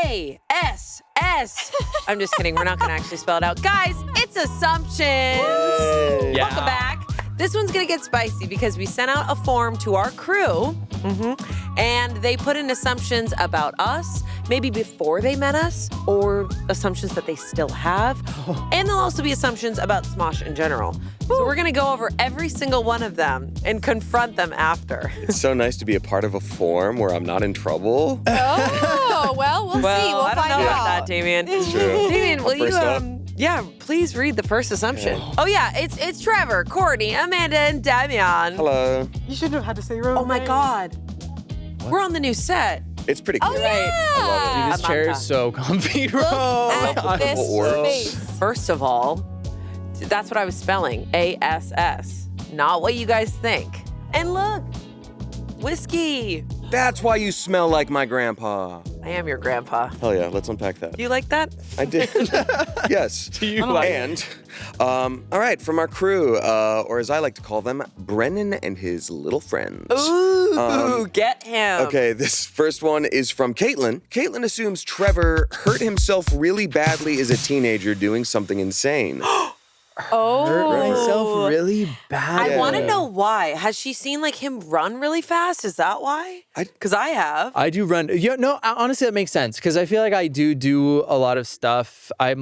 A-S-S. I'm just kidding. We're not going to actually spell it out. Guys, it's assumptions. Yeah. Welcome back. This one's going to get spicy because we sent out a form to our crew, and they put in assumptions about us, maybe before they met us, or assumptions that they still have. And there'll also be assumptions about Smosh in general. So we're going to go over every single one of them and confront them after. It's so nice to be a part of a forum where I'm not in trouble. Oh, well, we'll see. We'll I don't find know out. about that, Damien. It's true. Damien, will you, First up. yeah, please read the first assumption. Oh yeah, it's Trevor, Courtney, Amanda, and Damien. Hello. You shouldn't have had to say your own Oh my name. God. We're on the new set. It's pretty cool. Oh, yeah. Dude, this chair is so comfy, bro. Look at this orbs. space. First of all, that's what I was spelling, A-S-S. Not what you guys think. And look, whiskey. That's why you smell like my grandpa. I am your grandpa. Hell yeah, let's unpack that. Do you like that? I did. Yes. Do you like And, all right, from our crew, or as I like to call them, Brennan and his little friends. Ooh, get him. Okay, this first one is from Caitlin. Caitlin assumes Trevor hurt himself really badly as a teenager doing something insane. Oh. Hurt myself really bad. I want to know why. Has she seen like him run really fast? Is that why? Because I have. I do run. Yeah, no, honestly, that makes sense because I feel like I do a lot of stuff. I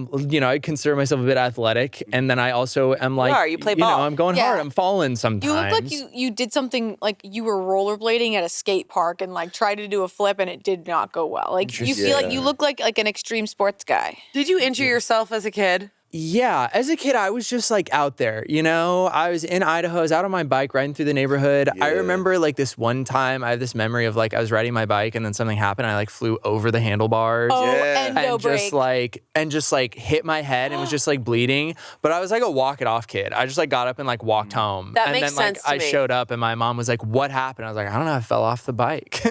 consider myself a bit athletic, and then I also am like, You are. You play ball. I'm going Yeah. hard. I'm falling sometimes. You look like you did something like you were rollerblading at a skate park and like tried to do a flip and it did not go well. Like you feel like you look like an extreme sports guy. Did you injure yourself as a kid? Yeah, as a kid, I was just like out there, I was in Idaho, I was out on my bike riding through the neighborhood. I remember like this one time, I have this memory of like I was riding my bike and then something happened. I like flew over the handlebars. Oh, Yeah. and no break. just like hit my head and was just like bleeding. But I was like a walk it off kid. I just like got up and like walked home. That and makes then like sense to I me. showed up and my mom was like, "What happened?" I was like, "I don't know, I fell off the bike."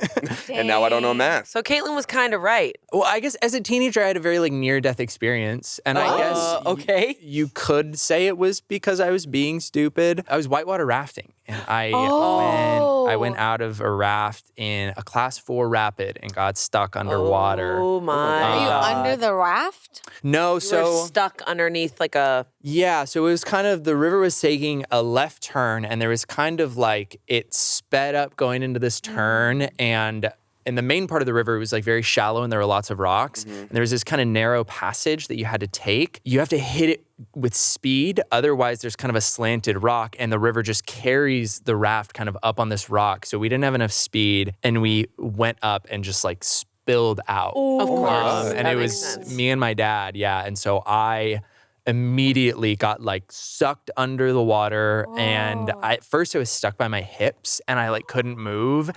And now I don't know math. So Caitlin was kind of right. Well, I guess as a teenager, I had a very like near-death experience, and I guess okay. you could say it was because I was being stupid. I was whitewater rafting, and I went out of a raft in a class 4 rapid and got stuck underwater. Oh my. Are you under the raft? No, You so were stuck underneath like a. yeah, so it was kind of the river was taking a left turn, and there was kind of like it sped up going into this turn, and in the main part of the river, it was like very shallow and there were lots of rocks. And there was this kind of narrow passage that you had to take. You have to hit it with speed. Otherwise, there's kind of a slanted rock and the river just carries the raft kind of up on this rock. So we didn't have enough speed and we went up and just like spilled out. Of course. And That it makes was sense. me and my dad, yeah. And so I immediately got like sucked under the water. And at first I was stuck by my hips and I like couldn't move.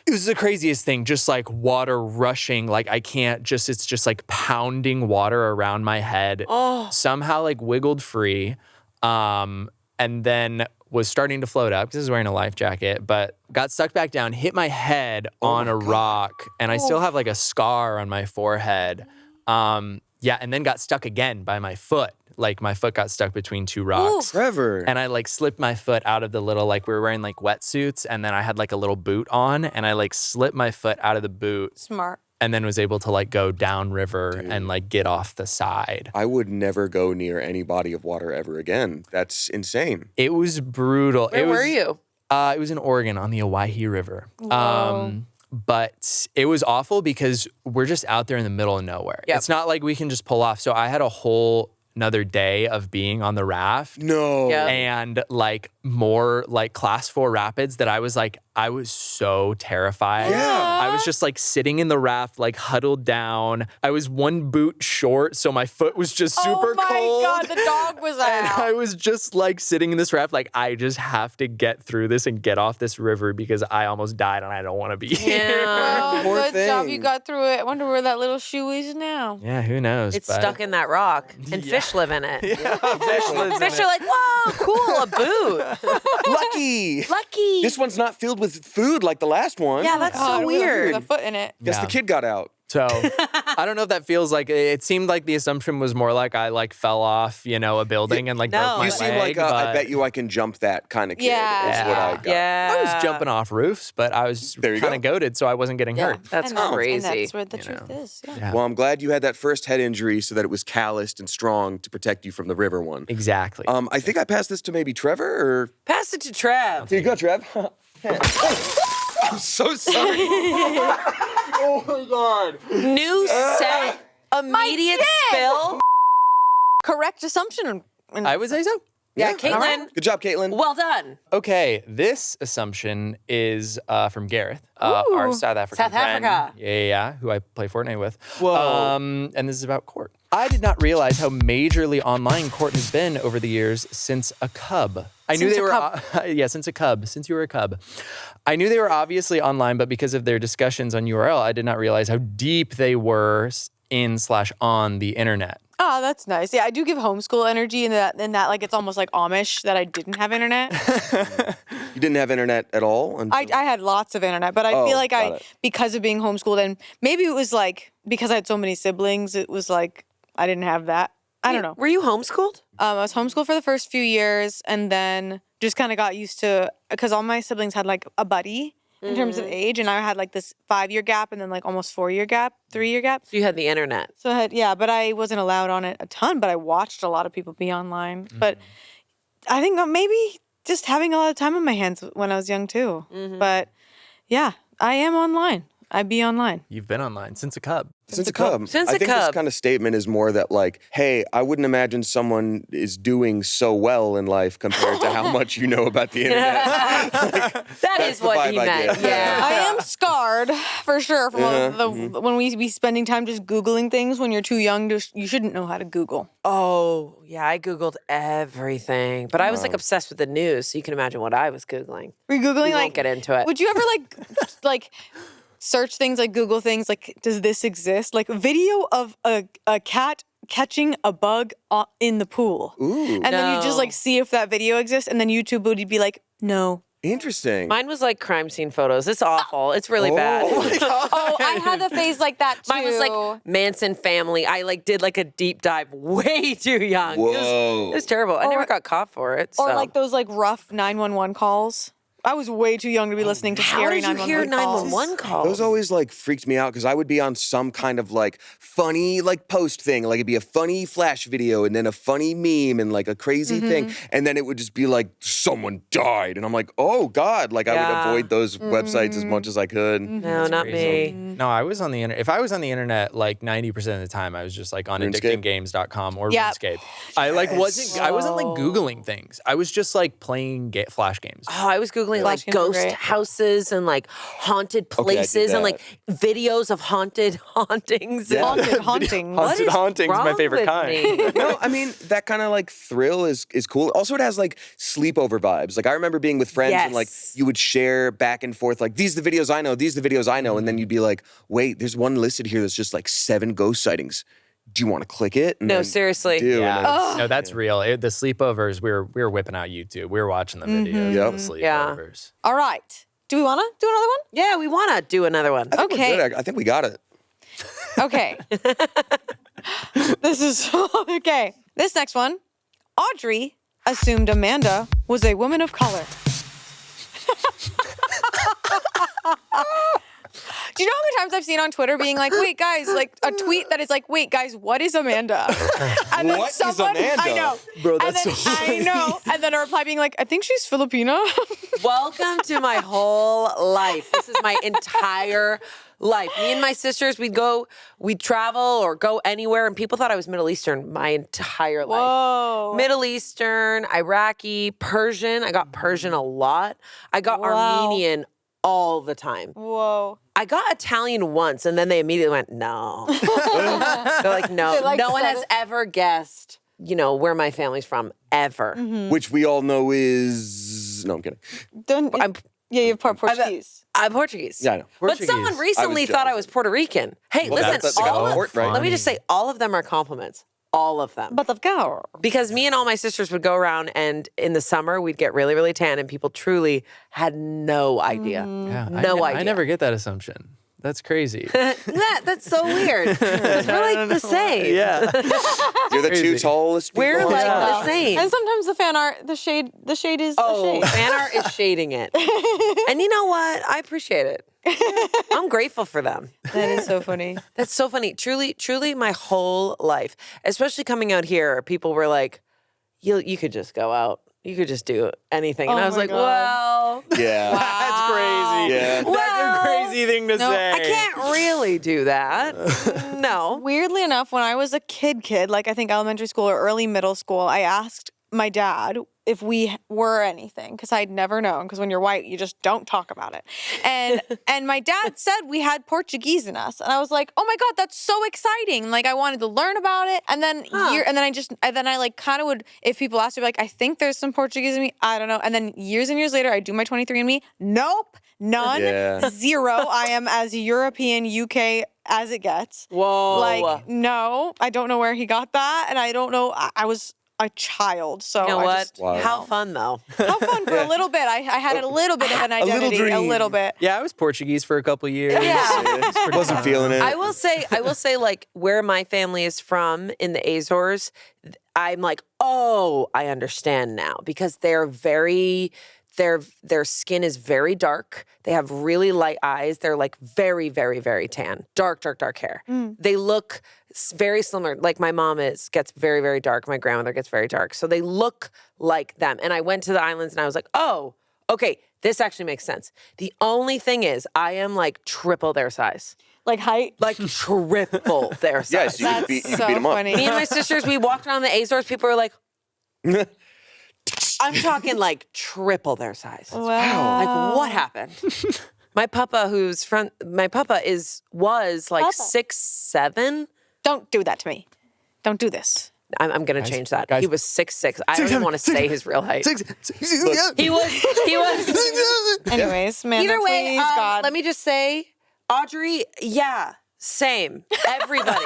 It was the craziest thing, just like water rushing, like I can't just, it's just like pounding water around my head. Somehow like wiggled free and then was starting to float up because I was wearing a life jacket, but got sucked back down, hit my head on a rock, and I still have like a scar on my forehead. Yeah, and then got stuck again by my foot. Like my foot got stuck between 2 rocks. Trevor. And I like slipped my foot out of the little, like we were wearing like wetsuits and then I had like a little boot on and I like slipped my foot out of the boot Smart. and then was able to like go down river and like get off the side. I would never go near any body of water ever again. That's insane. It was brutal. Where were you? It was in Oregon on the Owyhee River. Whoa. But it was awful because we're just out there in the middle of nowhere. Yep. It's not like we can just pull off. So I had a whole another day of being on the raft. No. Yeah. And like more like class 4 rapids that I was so terrified. Yeah. I was just like sitting in the raft, like huddled down. I was 1 boot short, so my foot was just super oh my cold. God, the dog was And out. I was just like sitting in this raft, like I just have to get through this and get off this river because I almost died and I don't want to be here. Yeah. Well, Poor good job thing. you got through it. I wonder where that little shoe is now. Yeah, who knows? It's but- stuck in that rock, and fish live in it. Yeah, fish lives in Fish it. are like, whoa, cool, a boot. Lucky. Lucky. This one's not filled with food like the last one. Yeah, that's so God, with weird. a foot in it. Guess Yeah. the kid got out. So I don't know if that feels like, it seemed like the assumption was more like I like fell off, a building and like broke my You leg. seem like I bet you I can jump that kind of kid. Yeah. Is what I got. Yeah. I was jumping off roofs, but I was There you kind of go. goaded, so I wasn't getting hurt. That's And that's- crazy. And that's where the truth is. Yeah. Well, I'm glad you had that first head injury so that it was calloused and strong to protect you from the river one. Exactly. I think I passed this to maybe Trevor or. Pass it to Trev. Here you go, Trev. I'm so sorry. Oh my God. New set. Immediate spill. Correct assumption. I would say so. Yeah, Caitlin. Good job, Caitlin. Well done. Okay, this assumption is from Gareth, our South African South friend. Africa. Yeah, who I play Fortnite with. Whoa. And this is about Court. I did not realize how majorly online Court has been over the years since a cub. I knew Since they a were, cub. since a cub, since you were a cub. I knew they were obviously online, but because of their discussions on URL, I did not realize how deep they were in/on the internet. Oh, that's nice. Yeah, I do give homeschool energy in that like it's almost like Amish that I didn't have internet. You didn't have internet at all? I had lots of internet, but I Oh, feel like got it. because of being homeschooled, and maybe it was like because I had so many siblings, it was like I didn't have that. I don't know. Were you homeschooled? I was homeschooled for the first few years, and then just kind of got used to because all my siblings had like a buddy in terms of age, and I had like this 5-year gap, and then like almost 4-year gap, 3-year gap. You had the internet. So I had, but I wasn't allowed on it a ton, but I watched a lot of people be online. But I think maybe just having a lot of time on my hands when I was young too. But yeah, I am online. I be online. You've been online since a cub. Since a cub. Since I a think this cub. kind of statement is more that like, hey, I wouldn't imagine someone is doing so well in life compared to how much you know about the internet. That is the what vibe he I meant. get. Yeah. I am scarred for sure from when we be spending time just Googling things when you're too young. You shouldn't know how to Google. Oh, yeah, I Googled everything. But I was like obsessed with the news, so you can imagine what I was Googling. Were you Googling We like? won't get into it. Would you ever like search things like Google things like does this exist? Like video of a cat catching a bug in the pool. Ooh, And then you just like see if that video exists, and then YouTube would be like, no. interesting. Mine was like crime scene photos. It's awful. It's really bad. Oh my God. Oh, I had a phase like that too. Mine was like Manson family. I like did like a deep dive way too young. Whoa. It was terrible. I never got caught for it. or so. like those like rough 911 calls. I was way too young to be listening to How scary did you 911 hear calls. 911 calls? Those always like freaked me out because I would be on some kind of like funny like post thing. Like it'd be a funny flash video and then a funny meme and like a crazy thing. And then it would just be like someone died. And I'm like, oh God. Like I would Yeah. avoid those websites as much as I could. No, not me. No, I was on the internet. If I was on the internet, like 90% of the time, I was just like on RuneScape? addictinggames.com or Yeah. RuneScape. I like I wasn't like Googling things. I was just like playing Flash games. Oh, I was Googling Flash like games were ghost great. houses and like haunted I did places and that. like videos of haunted hauntings. Yeah. Haunted hauntings. What Haunted is hauntings, my wrong favorite with kind. me? No, I mean, that kind of like thrill is cool. Also, it has like sleepover vibes. Like I remember being with friends and like Yes. you would share back and forth, like these are the videos I know, these are the videos I know. And then you'd be like, wait, there's one listed here that's just like 7 ghost sightings. Do you want to click it? And No, then seriously. do, and Yeah, then- no, that's real. The sleepovers, we were whipping out YouTube. We were watching the videos. Yep. Of the Yeah. sleepovers. All right. Do we want to do another one? Yeah, we want to do another one. I think we're Okay. good. I think we got it. Okay. This is okay. This next one. Audrey assumed Amanda was a woman of color. Do you know how many times I've seen on Twitter being like, wait, guys, like a tweet that is like, wait, guys, what is Amanda? And then What is someone, Amanda? I know. Bro, And that's then, so I know. And then a reply being like, I think she's Filipina. Welcome to my whole life. This is my entire life. Me and my sisters, we'd travel or go anywhere, and people thought I was Middle Eastern my entire life. Whoa. Middle Eastern, Iraqi, Persian. I got Persian a lot. I got Wow. Armenian all the time. Whoa. I got Italian once, and then they immediately went, no. They're like, no. They, like, no one said has it. ever guessed, where my family's from, ever. Which we all know is. No, I'm kidding. I'm Yeah, you have part Portuguese. I'm Portuguese. Yeah, I know. But someone recently thought I was Puerto Rican. Hey, Well, listen, that's all got of, port, right? let me just say, all of them are compliments. All of them. But of course. Because me and all my sisters would go around, and in the summer, we'd get really, really tan, and people truly had no idea. Yeah, No I idea. never get that assumption. That's crazy. That's so weird. 'Cause we're like the same. Yeah. You're the two Crazy. tallest people. We're on like top. the same. And sometimes the fan art, the shade is Oh, a shade. fan art is shading it. And you know what? I appreciate it. I'm grateful for them. That is so funny. That's so funny. Truly, my whole life, especially coming out here, people were like, you could just go out. You could just do anything. And Oh I was my like, God. well, Yeah. That's crazy. Yeah. That's a crazy thing to say. I can't really do that. No. Weirdly enough, when I was a kid, like I think elementary school or early middle school, I asked my dad if we were anything because I'd never known. Because when you're white, you just don't talk about it. And my dad said we had Portuguese in us, and I was like, oh my God, that's so exciting! Like I wanted to learn about it, and then I like kind of would, if people asked me, like I think there's some Portuguese in me, I don't know. And then years and years later, I do my 23andMe. Nope, none, Yeah. 0. I am as European UK as it gets. Whoa. Like, no, I don't know where he got that. And I don't know, I was a child. So You know I what? just, Wow. How fun, though. how fun for a little bit. I had a little bit of an little identity, a dream. little bit. Yeah, I was Portuguese for a couple years. Yeah. Wasn't feeling it. I will say, like, where my family is from in the Azores, I'm like, oh, I understand now because they're very, their skin is very dark. They have really light eyes. They're like very, very, very tan, dark hair. They look very similar. Like my mom gets very, very dark. My grandmother gets very dark. So they look like them. And I went to the islands and I was like, oh, okay, this actually makes sense. The only thing is I am like triple their size. Like height. Like triple their size. Yes, you could That's beat, you could so beat them up. funny. Me and my sisters, we walked around the Azores. People were like, I'm talking like triple their size. Wow. Like, what happened? My papa, was like Papa. 6'7". Don't do that to me. Don't do this. I'm gonna change that. guys. He was 6'6". I don't even want to say his real height. He was. Anyways, man, Either way, please, God. let me just say, Audrey, yeah, same. Everybody,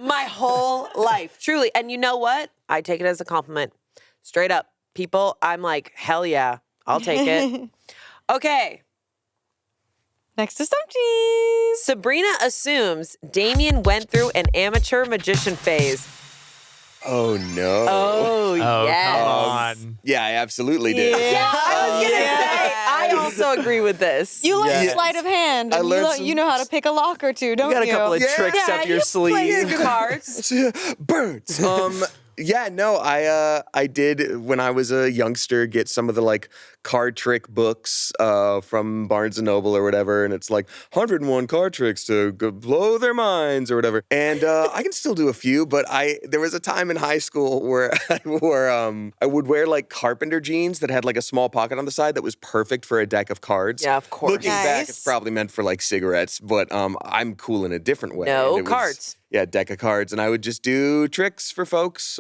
my whole life, truly. And you know what? I take it as a compliment. Straight up, people. I'm like, hell yeah, I'll take it. Okay. Next to Stump Cheese. Sabrina assumes Damien went through an amateur magician phase. Oh no. Oh, Oh, yes. come on. Yeah, I absolutely did. Yeah, I was gonna say, I also agree with this. You learned Yes. sleight of hand. I And learned you know how to pick a lock or two, don't You got a you? couple of Yeah. tricks yeah, up your you sleeve. play cards. Birds. Yeah, no, I did when I was a youngster get some of the like card trick books from Barnes and Noble or whatever, and it's like 101 card tricks to blow their minds or whatever. And I can still do a few, but there was a time in high school where I would wear like carpenter jeans that had like a small pocket on the side that was perfect for a deck of cards. Yeah, of course. Looking back, Nice. it's probably meant for like cigarettes, but I'm cool in a different way. No, And it was- cards. Yeah, deck of cards, and I would just do tricks for folks.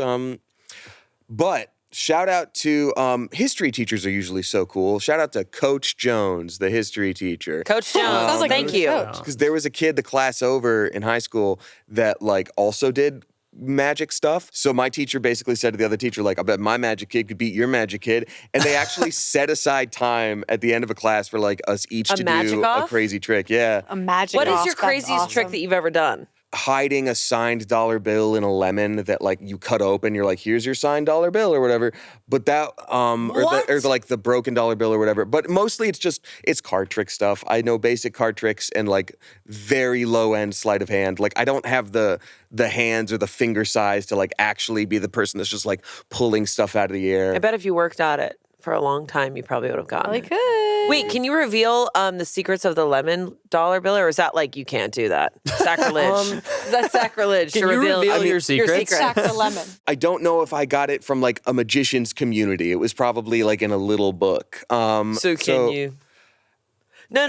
But shout out to history teachers are usually so cool. Shout out to Coach Jones, the history teacher. Coach Jones, Sounds like a thank good you. coach. Because there was a kid the class over in high school that like also did magic stuff. So my teacher basically said to the other teacher, like, I bet my magic kid could beat your magic kid. And they actually set aside time at the end of a class for like us each A to magic do a off? crazy trick. Yeah. A magic What is off, your that's craziest trick awesome. that you've ever done? Hiding a signed dollar bill in a lemon that like you cut open, you're like, here's your signed dollar bill or whatever. But that or like the broken dollar bill or whatever. But mostly it's card trick stuff. I know basic card tricks and like very low end sleight of hand. Like I don't have the hands or the finger size to like actually be the person that's just like pulling stuff out of the air. I bet if you worked at it for a long time, you probably would have gotten Probably it. could. Wait, can you reveal the secrets of the lemon dollar bill, or is that like you can't do that? Sacrilege. That's sacrilege Can to you reveal reveal your secrets? Sack the lemon. I don't know if I got it from like a magician's community. It was probably like in a little book. So can you? No.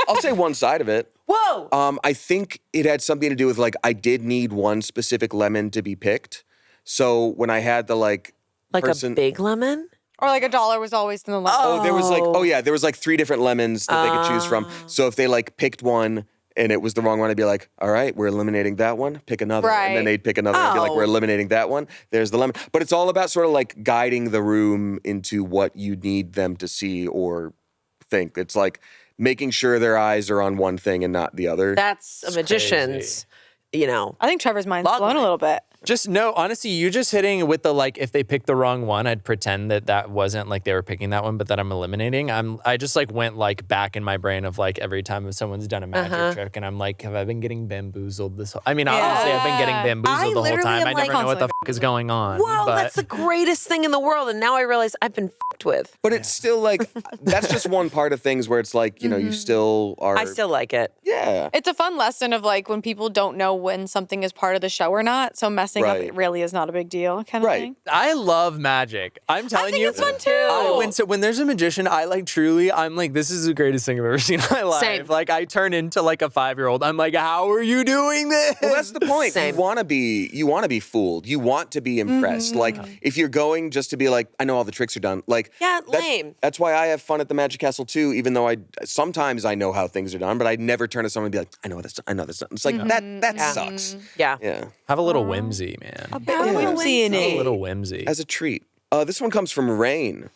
I'll say one side of it. Whoa! I think it had something to do with like I did need one specific lemon to be picked. So when I had the like person, a big lemon? Or like $1 was always in the lemon. oh, there was like 3 different lemons that they could choose from. So if they like picked one and it was the wrong one, I'd be like, all right, we're eliminating that one. Pick another, and then Right. they'd pick another. And be like, Oh. we're eliminating that one. There's the lemon. But it's all about sort of like guiding the room into what you need them to see or think. It's like making sure their eyes are on one thing and not the other. That's a magician's, I think Trevor's mind's blown Logline. a little bit. Just no, honestly, you just hitting with the like, if they picked the wrong one, I'd pretend that wasn't like they were picking that one, but that I'm eliminating. I just like went like back in my brain of like every time if someone's done a magic trick and I'm like, have I been getting bamboozled this whole, I mean, obviously I've been getting bamboozled the whole literally time. am I never like- know what the fuck is going on. Whoa, but that's the greatest thing in the world. And now I realize I've been fucked with. But it's still like, that's just one part of things where it's like, you still are. I still like it. Yeah. It's a fun lesson of like when people don't know when something is part of the show or not. So messing up Right. it really is not a big deal kind of Right. thing. I love magic. I'm telling think you. it's fun too. When there's a magician, I like truly, I'm like, this is the greatest thing I've ever seen in my life. Same. Like I turn into like a 5-year-old. I'm like, how are you doing this? Well, that's the point. Same. You want to be fooled. You want to be impressed. Like if you're going just to be like, I know all the tricks are done. Like Yeah, lame. That's why I have fun at the Magic Castle too. Even though sometimes I know how things are done, but I never turn to someone and be like, I know that's done. It's like that sucks. Yeah. Yeah, Have a little whimsy, man. Whimsy in A it. little whimsy. as a treat. This one comes from Rain.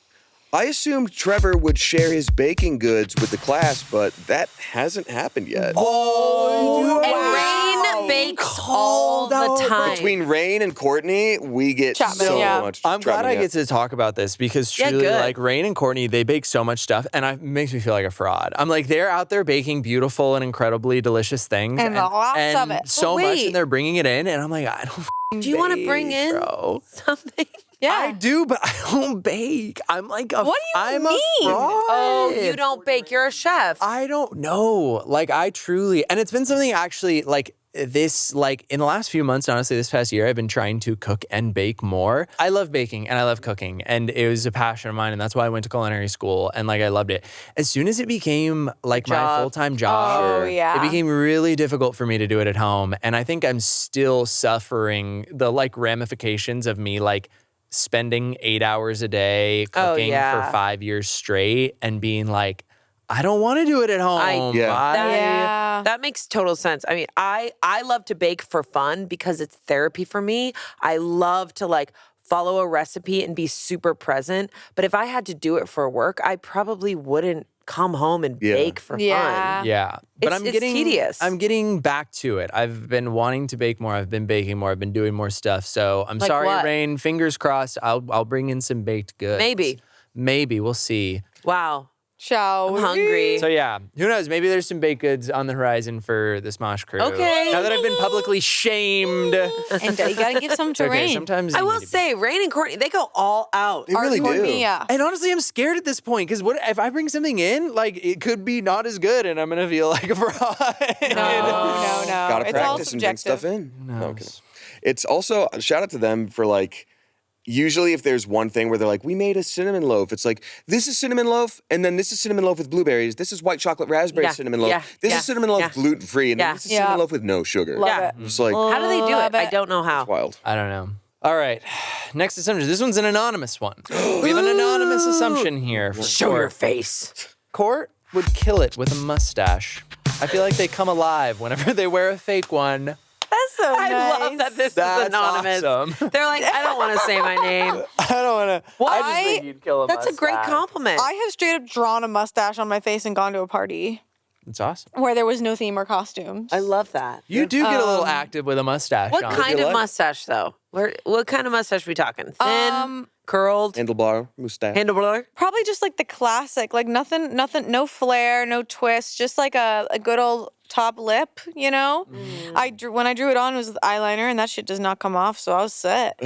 I assumed Trevor would share his baking goods with the class, but that hasn't happened yet. And Rain bakes all the time. Between Rain and Courtney, we get Chapman, so yeah. much. I'm glad Chapman, I yeah. get to talk about this because Yeah, truly, good. like Rain and Courtney, they bake so much stuff, and it makes me feel like a fraud. I'm like, they're out there baking beautiful and incredibly delicious things, And lots of it. so But much, wait. and they're bringing it in, and I'm like, I don't. Do you want to bake, bring in bro. something? Yeah. I do, but I don't bake. I'm like a. What do you I'm mean? A fraud. Oh, you don't bake. You're a chef. I don't know. Like I truly, and it's been something actually like this, like in the last few months, honestly, this past year, I've been trying to cook and bake more. I love baking and I love cooking, and it was a passion of mine, and that's why I went to culinary school, and like I loved it. As soon as it became like my Job. full-time job, Oh, yeah. it became really difficult for me to do it at home, and I think I'm still suffering the like ramifications of me like spending 8 hours a day cooking yeah. for 5 years straight and being like, I don't want to do it at home. Yeah. That makes total sense. I mean, I love to bake for fun because it's therapy for me. I love to like follow a recipe and be super present. But if I had to do it for work, I probably wouldn't come home and Yeah. bake for Yeah. fun. Yeah, but It's tedious. I'm getting back to it. I've been wanting to bake more. I've been baking more. I've been doing more stuff. So I'm Like sorry, what? Rain. Fingers crossed. I'll bring in some baked goods. Maybe we'll see. Wow. Shall I'm we? hungry. So yeah, who knows? Maybe there's some baked goods on the horizon for the Smosh crew. Okay. Now that I've been publicly shamed. And you gotta give some to Okay, Rain. sometimes I you will need to be- say, Rain and Courtney, they go all out. They really do. Courtney, yeah. And honestly, I'm scared at this point because what if I bring something in, like it could be not as good, and I'm gonna feel like a fraud. No. Gotta It's all practice and bring subjective. stuff in. No, I'm kidding. It's also shout out to them for like. Usually, if there's one thing where they're like, we made a cinnamon loaf, it's like, this is cinnamon loaf, and then this is cinnamon loaf with blueberries, this is white chocolate raspberry Yeah, cinnamon loaf, yeah, this yeah, is cinnamon loaf yeah. gluten-free, and Yeah. then this is Yeah. cinnamon loaf with no sugar. Love Yeah. it. It's like, How do they do Love it? I it. don't know how. wild. I don't know. All right, next assumption. This one's an anonymous one. We have an anonymous assumption here. For Show your Court. face. Court would kill it with a mustache. I feel like they come alive whenever they wear a fake one. That's so I nice. love that this That's is anonymous. awesome. They're like, I don't want to say my name. I don't want to. I just Why? think you'd kill a That's a great mustache. compliment. I have straight up drawn a mustache on my face and gone to a party It's awesome. where there was no theme or costumes. I love that. You do get a little active with a mustache. What on. kind you of like? mustache though? What kind of mustache we talking? Thin, curled, Handlebar, mustache. handlebar? Probably just like the classic, like nothing, no flair, no twist, just like a good old top lip, you know? When I drew it on, it was with eyeliner, and that shit does not come off, so I was set.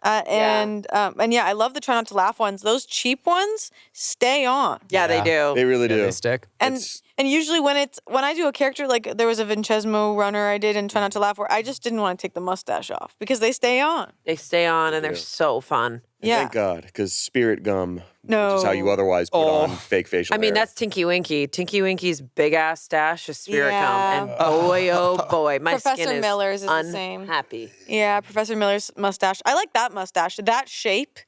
And yeah, I love the try not to laugh ones. Those cheap ones stay on. Yeah, they do. They really Yeah, do. they stick. And It's- and usually when I do a character, like there was a Vincesmo runner I did in Try Not to Laugh where I just didn't want to take the mustache off because they stay on. They stay on and they're so fun. Yeah. Thank God, because spirit gum, No. which is how you otherwise put Oh. on fake facial I mean, hair. that's Tinky Winky. Tinky Winky's big ass stash is spirit Yeah. gum, and boy, oh boy, my Professor skin is Miller's is the same. unhappy. Yeah, Professor Miller's mustache. I like that mustache. That shape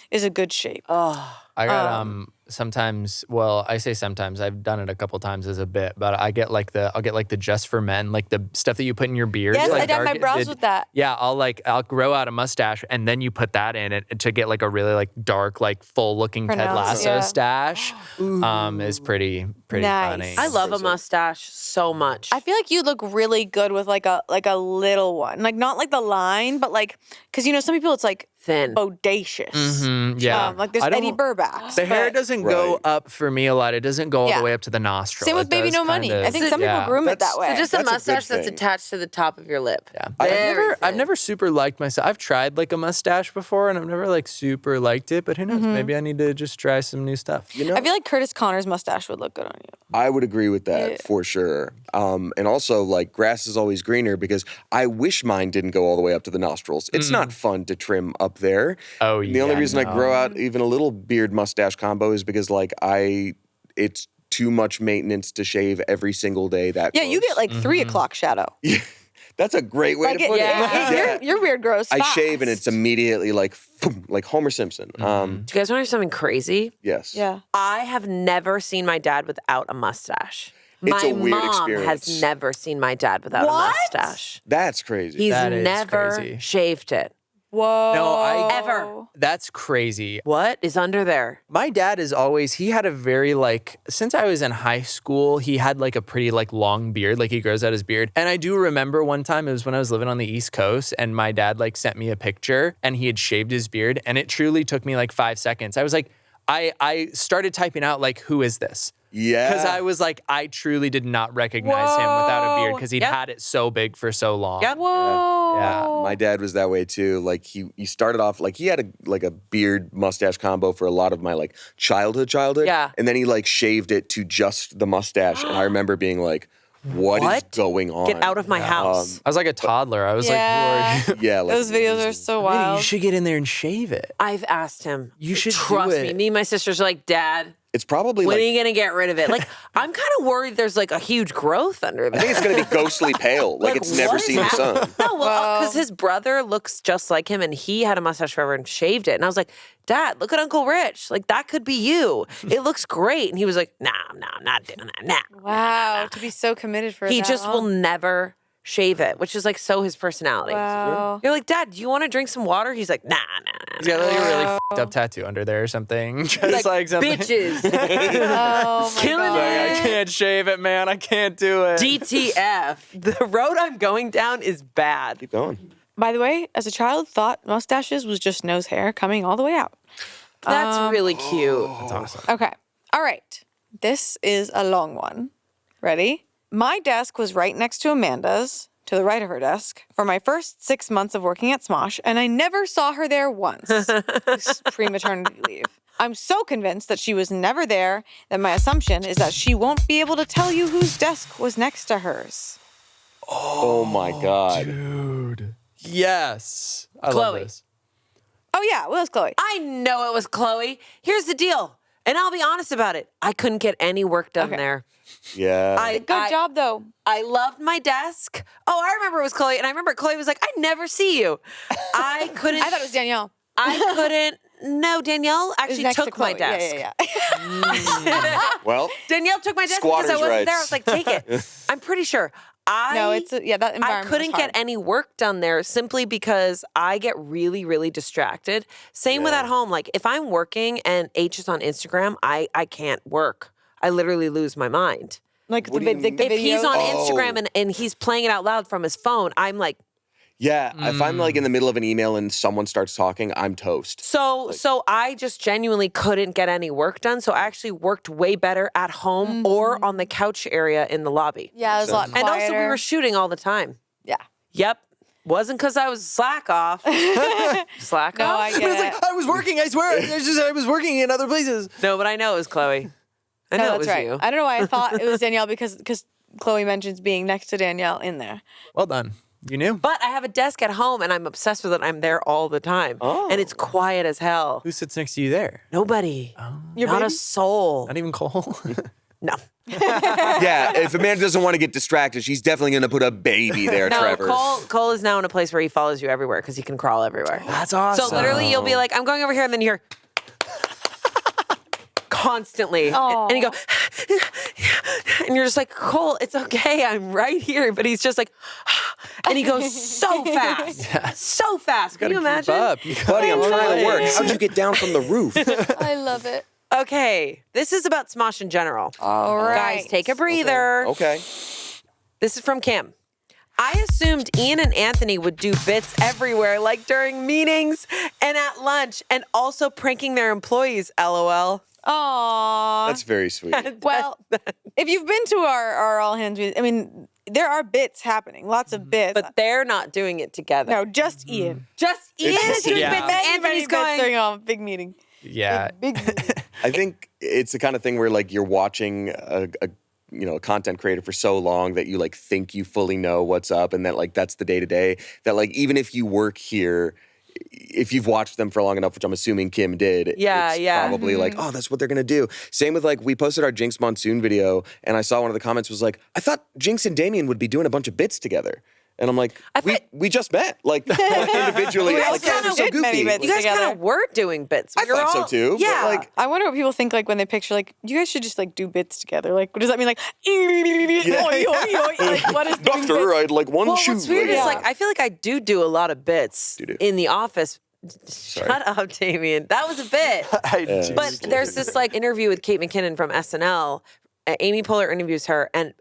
is a good shape. Oh, I got sometimes. Well, I say sometimes. I've done it a couple times as a bit, but I'll get like the just for men, like the stuff that you put in your beard. Yes, like I dyed my brows with that. Yeah, I'll grow out a mustache and then you put that in it to get like a really like dark, like full looking Ted Pronounced, Lasso yeah. stash. Is pretty Nice. funny. I love a mustache so much. I feel like you'd look really good with like a little one, like not like the line, but like because some people it's like Thin. bodacious. Yeah, Like there's I don't- Eddie Burbach. The hair doesn't go Right. up for me a lot. It doesn't go all Yeah. the way up to the nostril. Same with It Baby does No Money. kinda- I think some people yeah. groom it that That's- way. So just a That's a good mustache that's thing. attached to the top of your lip. Yeah. Very I've thin. never super liked myself. I've tried like a mustache before and I've never like super liked it, but who knows? Maybe I need to just try some new stuff. You know, I feel like Curtis Connor's mustache would look good on you. I would agree with that for sure. And also, like, grass is always greener because I wish mine didn't go all the way up to the nostrils. It's not fun to trim up there. Oh, The only yeah, reason I no. grow out even a little beard mustache combo is because, like, it's too much maintenance to shave every single day. Yeah, you get like 3 o'clock shadow. That's a great way to put it. Your beard grows I fast. shave and it's immediately like, boom, like Homer Simpson. Do you guys want to hear something crazy? Yes. Yeah. I have never seen my dad without a mustache. It's my a weird mom experience. has never seen my dad without What? a mustache. That's crazy. He's That is never crazy. shaved it. Whoa. No, Ever. That's crazy. What is under there? My dad he had a very like, since I was in high school, he had like a pretty like long beard, like he grows out his beard. And I do remember one time, it was when I was living on the East Coast and my dad like sent me a picture and he had shaved his beard and it truly took me like 5 seconds. I was like, I started typing out like, who is this? Yeah. Because I was like, I truly did not recognize him without a beard because he'd Yep. had it so big for so long. Yep. Whoa. Yeah. My dad was that way too. Like he started off like he had a beard mustache combo for a lot of my like childhood. Yeah. And then he like shaved it to just the mustache. And I remember being like, what is going on? Get out of my house. I was like a toddler. I was Yeah. like, who are you? Yeah, like, Those videos are so Maybe wild. you should get in there and shave it. I've asked him. You should do trust me. it. Me and my sisters are like, Dad, it's probably when like are you gonna get rid of it? Like, I'm kind of worried there's like a huge growth under I there. think it's gonna be ghostly pale. Like it's never what is seen the sun. happening? No, well, because his brother looks just like him, and he had a mustache forever and shaved it. And I was like, Dad, look at Uncle Rich. Like that could be you. It looks great. And he was like, Nah, I'm not doing that. Nah. Wow. To be so committed for He that just will long. never shave it, which is like so his personality. Wow. You're like, Dad, do you want to drink some water? He's like, Nah. He's got like a really f***ed up tattoo under there or something. Just like something. Bitches. Oh my Killing God. Like, I can't shave it, man. I can't do it. DTF. The road I'm going down is bad. Keep going. By the way, as a child, thought mustaches was just nose hair coming all the way out. That's really cute. That's awesome. Okay. All right. This is a long one. Ready? My desk was right next to Amanda's, to the right of her desk, for my first 6 months of working at Smosh, and I never saw her there once. This pre-maternity leave. I'm so convinced that she was never there that my assumption is that she won't be able to tell you whose desk was next to hers. Oh my God. Dude. Yes. I love Chloe. this. Oh yeah, it was Chloe. I know it was Chloe. Here's the deal. And I'll be honest about it. I couldn't get any work done Okay. there. Yeah. Good job though. I loved my desk. Oh, I remember it was Chloe. And I remember Chloe was like, I never see you. I couldn't. I thought it was Danielle. I couldn't. No, Danielle It was actually next to took my Chloe. desk. Yeah. Well, Danielle took my desk because I Squatters' wasn't there. I rights. was like, take it. I'm pretty sure. No, it's that I environment. couldn't was hard. get any work done there simply because I get really, really distracted. Same with at home. Like if I'm working and H is on Instagram, I can't work. I literally lose my mind. Like the, What do you the, the If he's videos. on Oh. Instagram and he's playing it out loud from his phone, I'm like, yeah. If I'm like in the middle of an email and someone starts talking, I'm toast. so I just genuinely couldn't get any work done. So I actually worked way better at home or on the couch area in the lobby. Yeah, it was a lot And quieter. also we were shooting all the time. Yeah. Yep. Wasn't because I was slack off. Slack No, off? I get it. I was working, I swear. I was working in other places. No, but I know it was Chloe. I know No, it that's was right. you. I don't know why I thought it was Danielle because Chloe mentions being next to Danielle in there. Well done. You knew? But I have a desk at home and I'm obsessed with it. I'm there all the time. And it's quiet as hell. Who sits next to you there? Nobody. Your Not baby? a soul. Not even Cole? No. Yeah. If Amanda doesn't want to get distracted, she's definitely going to put a baby there, No, Trevor. Cole is now in a place where he follows you everywhere because he can crawl everywhere. That's awesome. So literally you'll be like, I'm going over here and then you hear, constantly. And he goes, and you're just like, Cole, it's okay. I'm right here. But he's just like, and he goes so fast. So fast. Can you imagine? Buddy, I'm trying to work. How'd you get down from the roof? I love it. Okay, this is about Smosh in general. All right. Guys, take a breather. Okay. This is from Kim. I assumed Ian and Anthony would do bits everywhere, like during meetings and at lunch, and also pranking their employees, LOL. Aww. That's very sweet. Well, if you've been to our all hands meeting, I mean, there are bits happening, lots of bits. But they're not doing it together. no, just Ian. Just Ian is doing Yeah. bits. Many Anthony's bits going. during a big meeting. Yeah. Big meeting. I think it's the kind of thing where like you're watching a content creator for so long that you like think you fully know what's up, and that like that's the day to day. That like even if you work here, if you've watched them for long enough, which I'm assuming Kim did, it's probably like, oh, that's what they're gonna do. Same with like we posted our Jinx Monsoon video, and I saw one of the comments was like, I thought Jinx and Damien would be doing a bunch of bits together. And I'm like, we just met, like individually. You like, guys that was so did many goofy. bits You guys together. kind of were doing bits. I thought so too. Yeah. But like, I wonder what people think like when they picture like you guys should just like do bits together. Like, what does that mean? Like, like what is doing Doctor, bits? I'd like one Well, shoe. what's weird is Yeah. like I feel like I do a lot of bits You do. in the office. Shut up, Damien. That was a bit. But there's this like interview with Kate McKinnon from SNL. Amy Poehler interviews her, and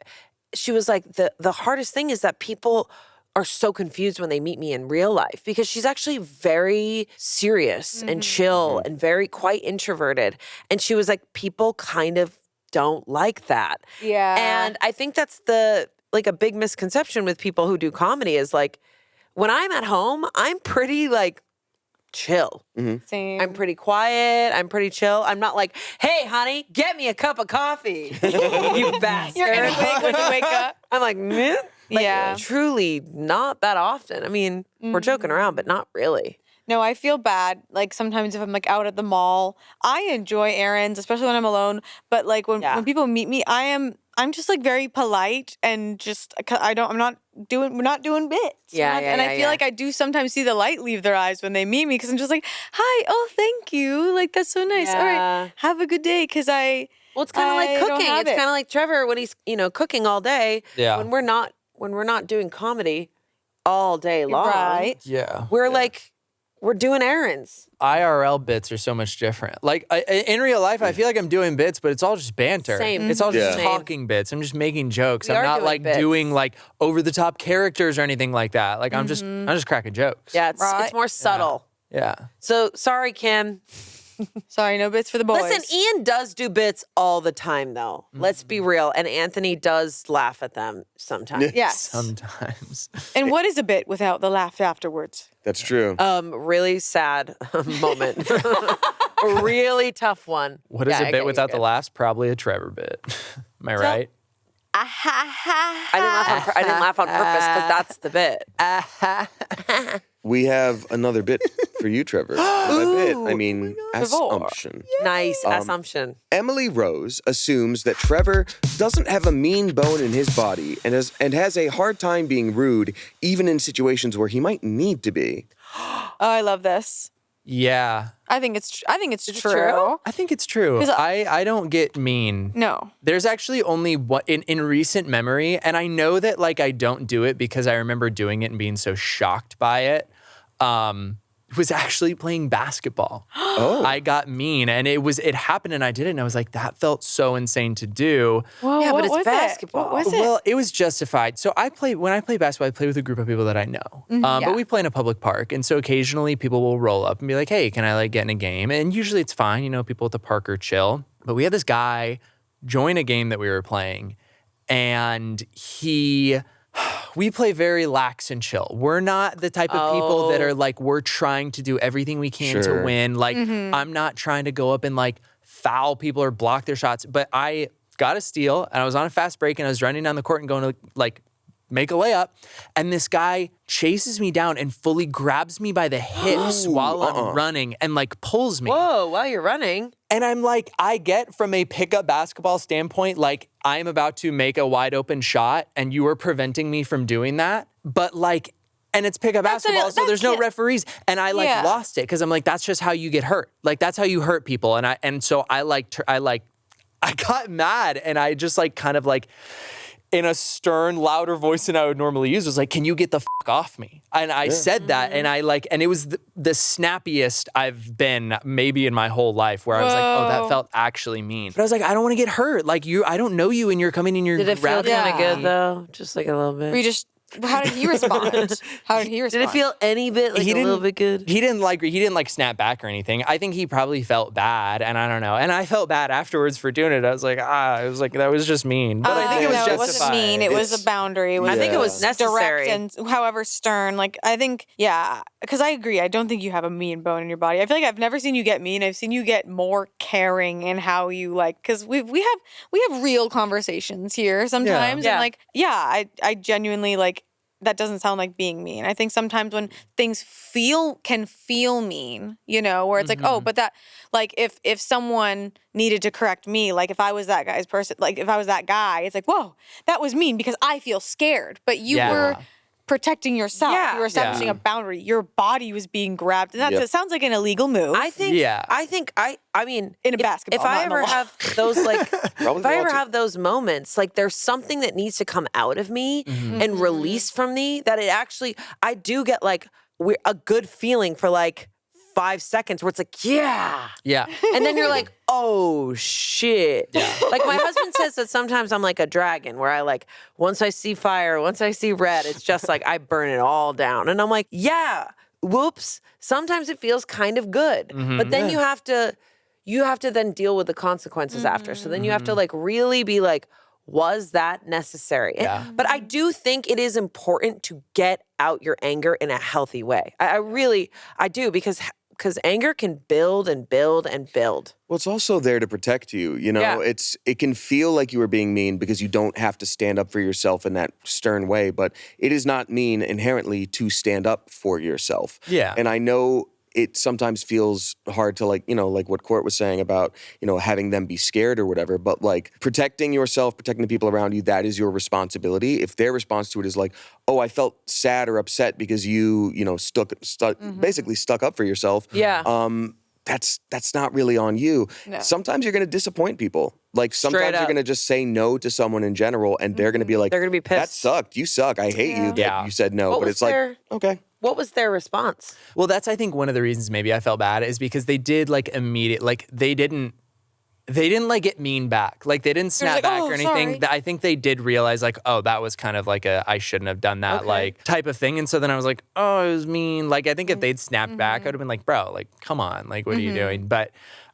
she was like, the hardest thing is that people are so confused when they meet me in real life because she's actually very serious and chill and very quite introverted. And she was like, people kind of don't like that. Yeah. And I think that's like a big misconception with people who do comedy is like, when I'm at home, I'm pretty like chill. Same. I'm pretty quiet. I'm pretty chill. I'm not like, hey, honey, get me a cup of coffee. You bastard. You're gonna wake when you wake up. I'm like, meh. Like, Yeah. truly not that often. I mean, we're joking around, but not really. No, I feel bad. Like sometimes if I'm like out at the mall, I enjoy errands, especially when I'm alone. But like when people meet me, I'm just like very polite and just we're not doing bits. Yeah, And I feel like I do sometimes see the light leave their eyes when they meet me because I'm just like, hi, oh, thank you. Like that's so nice. All Yeah. right, have a good day. Because Well, it's kind of like I don't cooking. have It's it. kind of like Trevor when he's, cooking all day. Yeah. When we're not doing comedy all day long. right. Yeah. We're doing errands. IRL bits are so much different. Like in real life, I feel like I'm doing bits, but it's all just banter. Same. It's all just Yeah. talking bits. I'm just making jokes. We I'm are not doing like bits. doing like over the top characters or anything like that. Like I'm just cracking jokes. Yeah, it's Right. more subtle. Yeah. So sorry, Kim. Sorry, no bits for the boys. Listen, Ian does do bits all the time, though. Let's be real. And Anthony does laugh at them sometimes. Yes. Sometimes. And what is a bit without the laugh afterwards? That's true. Really sad moment. A really tough one. What is Yeah, a I bit get you, without the good. laughs? Probably a Trevor bit. Am I right? I didn't laugh on purpose because that's the bit. We have another bit for you, Trevor. Another bit. I mean, assumption. Nice assumption. Emily Rose assumes that Trevor doesn't have a mean bone in his body and has a hard time being rude, even in situations where he might need to be. Oh, I love this. Yeah. I think it's true. true? I think it's true. 'Cause I don't get mean. No. There's actually only one in recent memory, and I know that like I don't do it because I remember doing it and being so shocked by it. Was actually playing basketball. Oh. I got mean, and it happened, and I did it, and I was like, that felt so insane to do. Whoa, Yeah, but what it's was basketball. It? What was it? Well, it was justified. So when I play basketball, I play with a group of people that I know. But we play in a public park. And so occasionally people will roll up and be like, hey, can I like get in a game? And usually it's fine. People at the park are chill. But we had this guy join a game that we were playing. And we play very lax and chill. We're not the type of people that are like, we're trying to do everything we can Sure. to win. Like, I'm not trying to go up and like foul people or block their shots. But I got a steal and I was on a fast break and I was running down the court and going to like make a layup. And this guy chases me down and fully grabs me by the hips while I'm running and like pulls me. Whoa, while you're running. And I'm like, I get from a pickup basketball standpoint, like I'm about to make a wide open shot and you are preventing me from doing that. But like And it's pickup basketball, so there's no can't- referees. And I like Yeah. lost it because I'm like, that's just how you get hurt. Like that's how you hurt people. And so I got mad and I just like kind of like in a stern, louder voice than I would normally use was like, can you get the fuck off me? And I said that and and it was the snappiest I've been maybe in my whole life where I was like, oh, that felt actually mean. But I was like, I don't want to get hurt. Like I don't know you and you're coming in, you're Did it feel grabbing kind of me. good though? Just like a little bit. We just. How did he respond? How did he respond? Did it feel any bit like a little bit good? He didn't like snap back or anything. I think he probably felt bad, and I don't know. And I felt bad afterwards for doing it. I was like, that was just mean. But I think it was no, justified. it wasn't mean. It was a boundary. It was I think it was necessary. direct and however stern. Like I think, yeah, because I agree. I don't think you have a mean bone in your body. I feel like I've never seen you get mean. I've seen you get more caring in how you like. Because we have real conversations here sometimes. Yeah. And like, yeah, I genuinely like. That doesn't sound like being mean. I think sometimes when things can feel mean, you know, where it's like, oh, but that, like, if someone needed to correct me, like if I was that guy's person, like if I was that guy, it's like, whoa, that was mean because I feel scared. But you were protecting yourself. Yeah. You were establishing a boundary. Your body was being grabbed. And that Yep. sounds like an illegal move. I mean, In a basketball, If I not in a ever law. have those like, Probably if I law, ever too. have those moments, like there's something that needs to come out of me and release from me that it actually, I do get like a good feeling for like 5 seconds where it's like, yeah. Yeah. And then you're like, oh shit. Yeah. Like my husband says that sometimes I'm like a dragon where I like, once I see fire, once I see red, it's just like I burn it all down. And I'm like, yeah, whoops. Sometimes it feels kind of good. But then you have to then deal with the consequences after. So then you have to like really be like, was that necessary? Yeah. But I do think it is important to get out your anger in a healthy way. I do because anger can build and build and build. Well, it's also there to protect you. You know, Yeah. it can feel like you are being mean because you don't have to stand up for yourself in that stern way, but it is not mean inherently to stand up for yourself. Yeah. And I know it sometimes feels hard to like, you know, like what Court was saying about, you know, having them be scared or whatever, but like protecting yourself, protecting the people around you, that is your responsibility. If their response to it is like, oh, I felt sad or upset because you know, basically stuck up for yourself. Yeah. That's not really on you. No. Sometimes you're going to disappoint people. Like sometimes Straight you're up. going to just say no to someone in general and they're going to be like, They're gonna be that pissed. sucked. You suck. I hate you that Yeah. you said no. What But was it's like, their- okay. What was their response? Well, that's I think one of the reasons maybe I felt bad is because they did like immediate, like they didn't like get mean back. Like they didn't snap like, back "Oh, or anything. sorry." I think they did realize like, oh, that was kind of like I shouldn't have done that Okay. like type of thing. And so then I was like, oh, it was mean. Like I think if they'd snapped back, I would have been like, bro, like come on, like what are you doing? But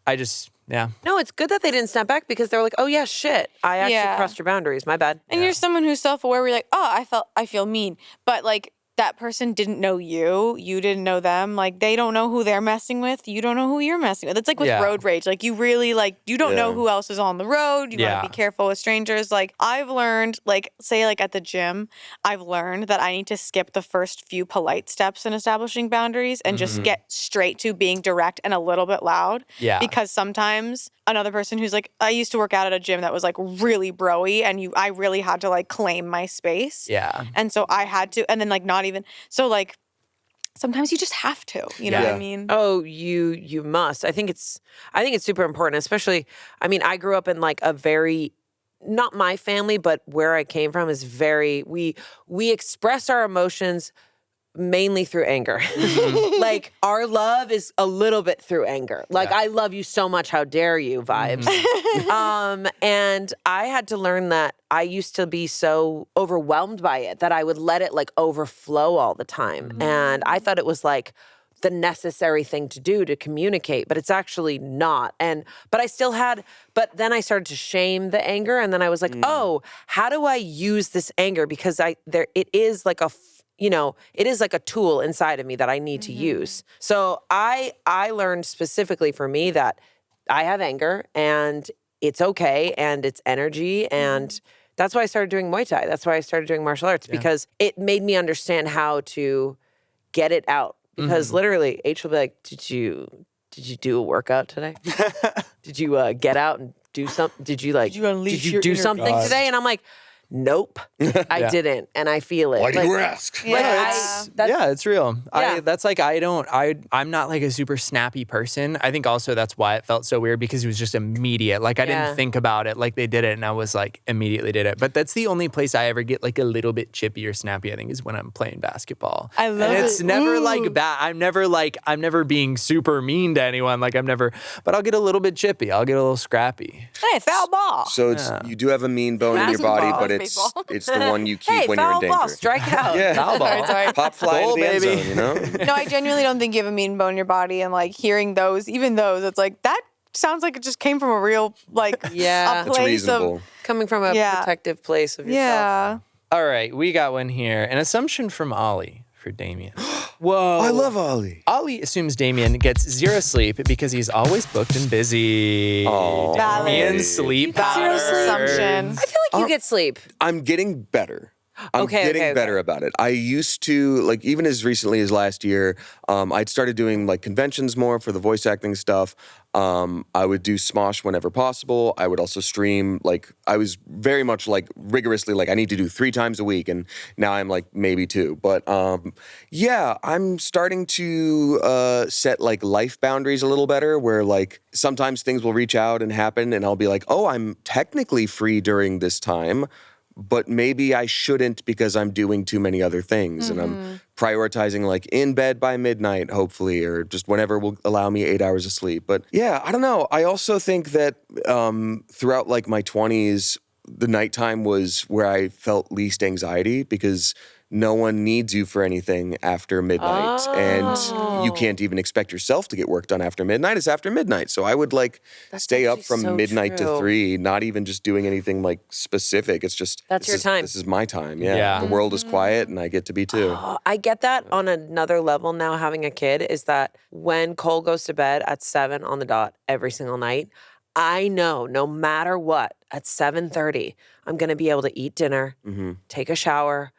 I just No, it's good that they didn't snap back because they're like, oh yeah, shit. I actually Yeah. crossed your boundaries. My bad. And you're someone who's self-aware where you're like, oh, I feel mean. But like that person didn't know you didn't know them. Like they don't know who they're messing with. You don't know who you're messing with. It's like with Yeah. road rage. Like you really like, you don't know Yeah. who else is on the road. You Yeah. gotta be careful with strangers. Like I've learned, like say like at the gym, I've learned that I need to skip the first few polite steps in establishing boundaries and just get straight to being direct and a little bit loud. Yeah. Because sometimes another person who's like, I used to work out at a gym that was like really bro-y and I really had to like claim my space. yeah. And so I had to, and then like not even, so like sometimes you just have to, you know what Yeah. I mean? Oh, you must. I think it's super important, especially, I mean, I grew up in like a very, not my family, but where I came from is very, we express our emotions mainly through anger. Like our love is a little bit through anger. Like I love you so much, how dare you vibes. And I had to learn that I used to be so overwhelmed by it that I would let it like overflow all the time. And I thought it was like the necessary thing to do to communicate, but it's actually not. But then I started to shame the anger, and then I was like, oh, how do I use this anger? Because it is like it is like a tool inside of me that I need to use. So I learned specifically for me that I have anger and it's okay and it's energy, and that's why I started doing Muay Thai. That's why I started doing martial arts, because it made me understand how to get it out. Because literally, H will be like, "Did you do a workout today? Did you get out and do something? Did you unleash did you your do inner something beast?" today?" And I'm like, Nope, I didn't, and I feel it. Why do you Like, ask? It's real. Yeah. That's like, I'm not like a super snappy person. I think also that's why it felt so weird because it was just immediate. Like I didn't think about it. Like they did it and I was like immediately did it. But that's the only place I ever get like a little bit chippy or snappy, I think, is when I'm playing basketball. I love and it's it. never like bad. I'm never being super mean to anyone. Like but I'll get a little bit chippy. I'll get a little scrappy. Hey, foul ball. So you do have a mean bone in your body, Basketball. but it's the one you keep hey, when you're in foul danger. ball, strike out. Yeah. Foul ball. Sorry. Pop fly Goal, into the end baby. zone, you know? No, I genuinely don't think you have a mean bone in your body, and like hearing those, even those, it's like that sounds like it just came from a real like Yeah. a It's place reasonable. of Coming from a protective place of yourself. yeah. All right, we got one here. An assumption from Ollie for Damien. Whoa. I love Ollie. Ollie assumes Damien gets zero sleep because he's always booked and busy. Aw. Damien's sleep patterns. Assumption. I feel like you get sleep. I'm getting better. I'm Okay, getting okay. better about it. I used to, like, even as recently as last year, I'd started doing, like, conventions more for the voice acting stuff. I would do Smosh whenever possible. I would also stream, like, I was very much, like, rigorously, like, I need to do 3 times a week, and now I'm, like, maybe 2. But, yeah, I'm starting to set, like, life boundaries a little better, where, like, sometimes things will reach out and happen, and I'll be like, oh, I'm technically free during this time, but maybe I shouldn't because I'm doing too many other things and I'm prioritizing like in bed by midnight, hopefully, or just whenever will allow me 8 hours of sleep. But yeah, I don't know. I also think that throughout like my 20s, the nighttime was where I felt least anxiety because no one needs you for anything after midnight. And you can't even expect yourself to get work done after midnight. It's after midnight. So I would like stay up actually from so midnight true. to 3, not even just doing anything like specific. It's just That's this your is- time. This is my time. Yeah. Yeah. The world is quiet and I get to be too. I get that on another level now having a kid is that when Cole goes to bed at 7 on the dot every single night, I know no matter what, at 7:30, I'm going to be able to eat dinner, take a shower,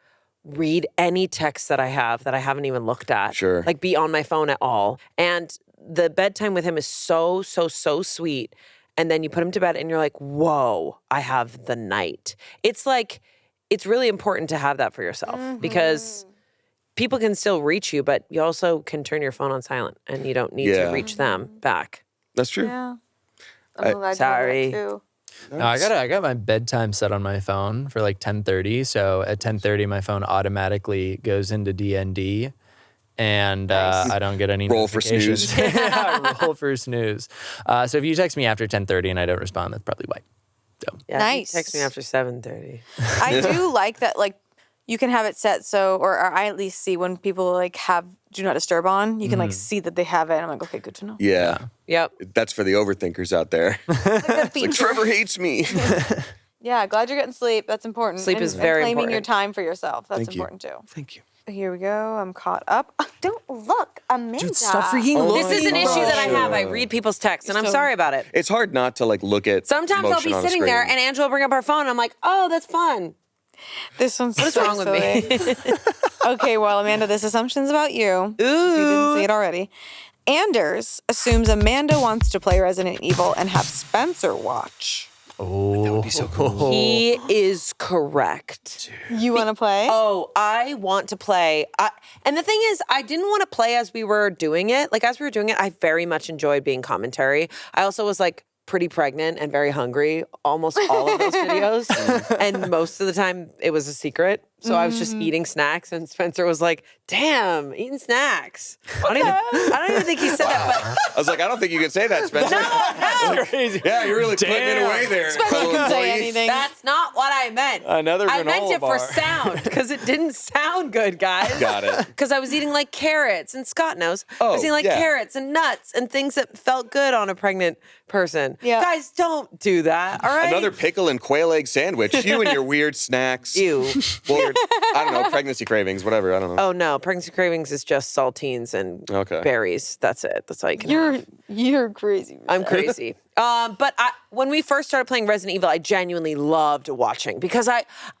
read any text that I haven't even looked at. Sure. Like be on my phone at all. And the bedtime with him is so sweet. And then you put him to bed and you're like, whoa, I have the night. It's like, it's really important to have that for yourself because people can still reach you, but you also can turn your phone on silent and you don't need to reach them back. That's true. Yeah. I'm glad sorry. you have that too. No, I got my bedtime set on my phone for like 10:30. So at 10:30, my phone automatically goes into DND, and I don't get any Roll for notifications. snooze. Yeah, roll for snooze. So if you text me after 10:30 and I don't respond, that's probably why. So Yeah, Nice. Text me after 7:30. I do like that, like, you can have it set so, or I at least see when people, like, have Do Not Disturb on, you can, like, see that they have it, and I'm like, okay, good to know. Yeah. Yep. That's for the overthinkers out there. It's like, Trevor hates me. Yeah, glad you're getting sleep. That's important. Sleep is very claiming your important. time for yourself. That's Thank you. important, too. Thank you. Here we go. I'm caught up. Don't look, Amanda. This Oh is an my issue that I gosh. have. I read people's texts, and I'm So- sorry about it. It's hard not to like look at Sometimes I'll motion be on a sitting there, screen. and Angela will bring up her phone, and I'm like, oh, that's fun. This one's What's wrong with me? Okay, well, Amanda, this assumption's about you. Ooh. You didn't see it already. Anders assumes Amanda wants to play Resident Evil and have Spencer watch. That would be so cool. He is correct. You want to play? Oh, I want to play. And the thing is, I didn't want to play as we were doing it. Like, as we were doing it, I very much enjoyed being commentary. I also was like pretty pregnant and very hungry almost all of those videos. And most of the time, it was a secret. So I was just eating snacks, and Spencer was like, damn, eating snacks. I don't even think he said that, I was like, I don't think you can say that, Spencer. but crazy. Yeah, you're really putting it away there. Spencer fellow can say employee. anything. that's not what I meant. Another I meant granola it bar. for sound because it didn't sound good, guys. Got it. Because I was eating like carrots, and Scott knows. I was Oh, eating like yeah. carrots and nuts and things that felt good on a pregnant person. Yeah. Guys, don't do that, all right? Another pickle and quail egg sandwich. You and your weird snacks. Ew. Well, I don't know, pregnancy cravings, whatever. I don't know. Oh, no. Pregnancy cravings is just saltines and Okay. berries. That's it. That's all you can have. You're crazy. I'm crazy. But when we first started playing Resident Evil, I genuinely loved watching because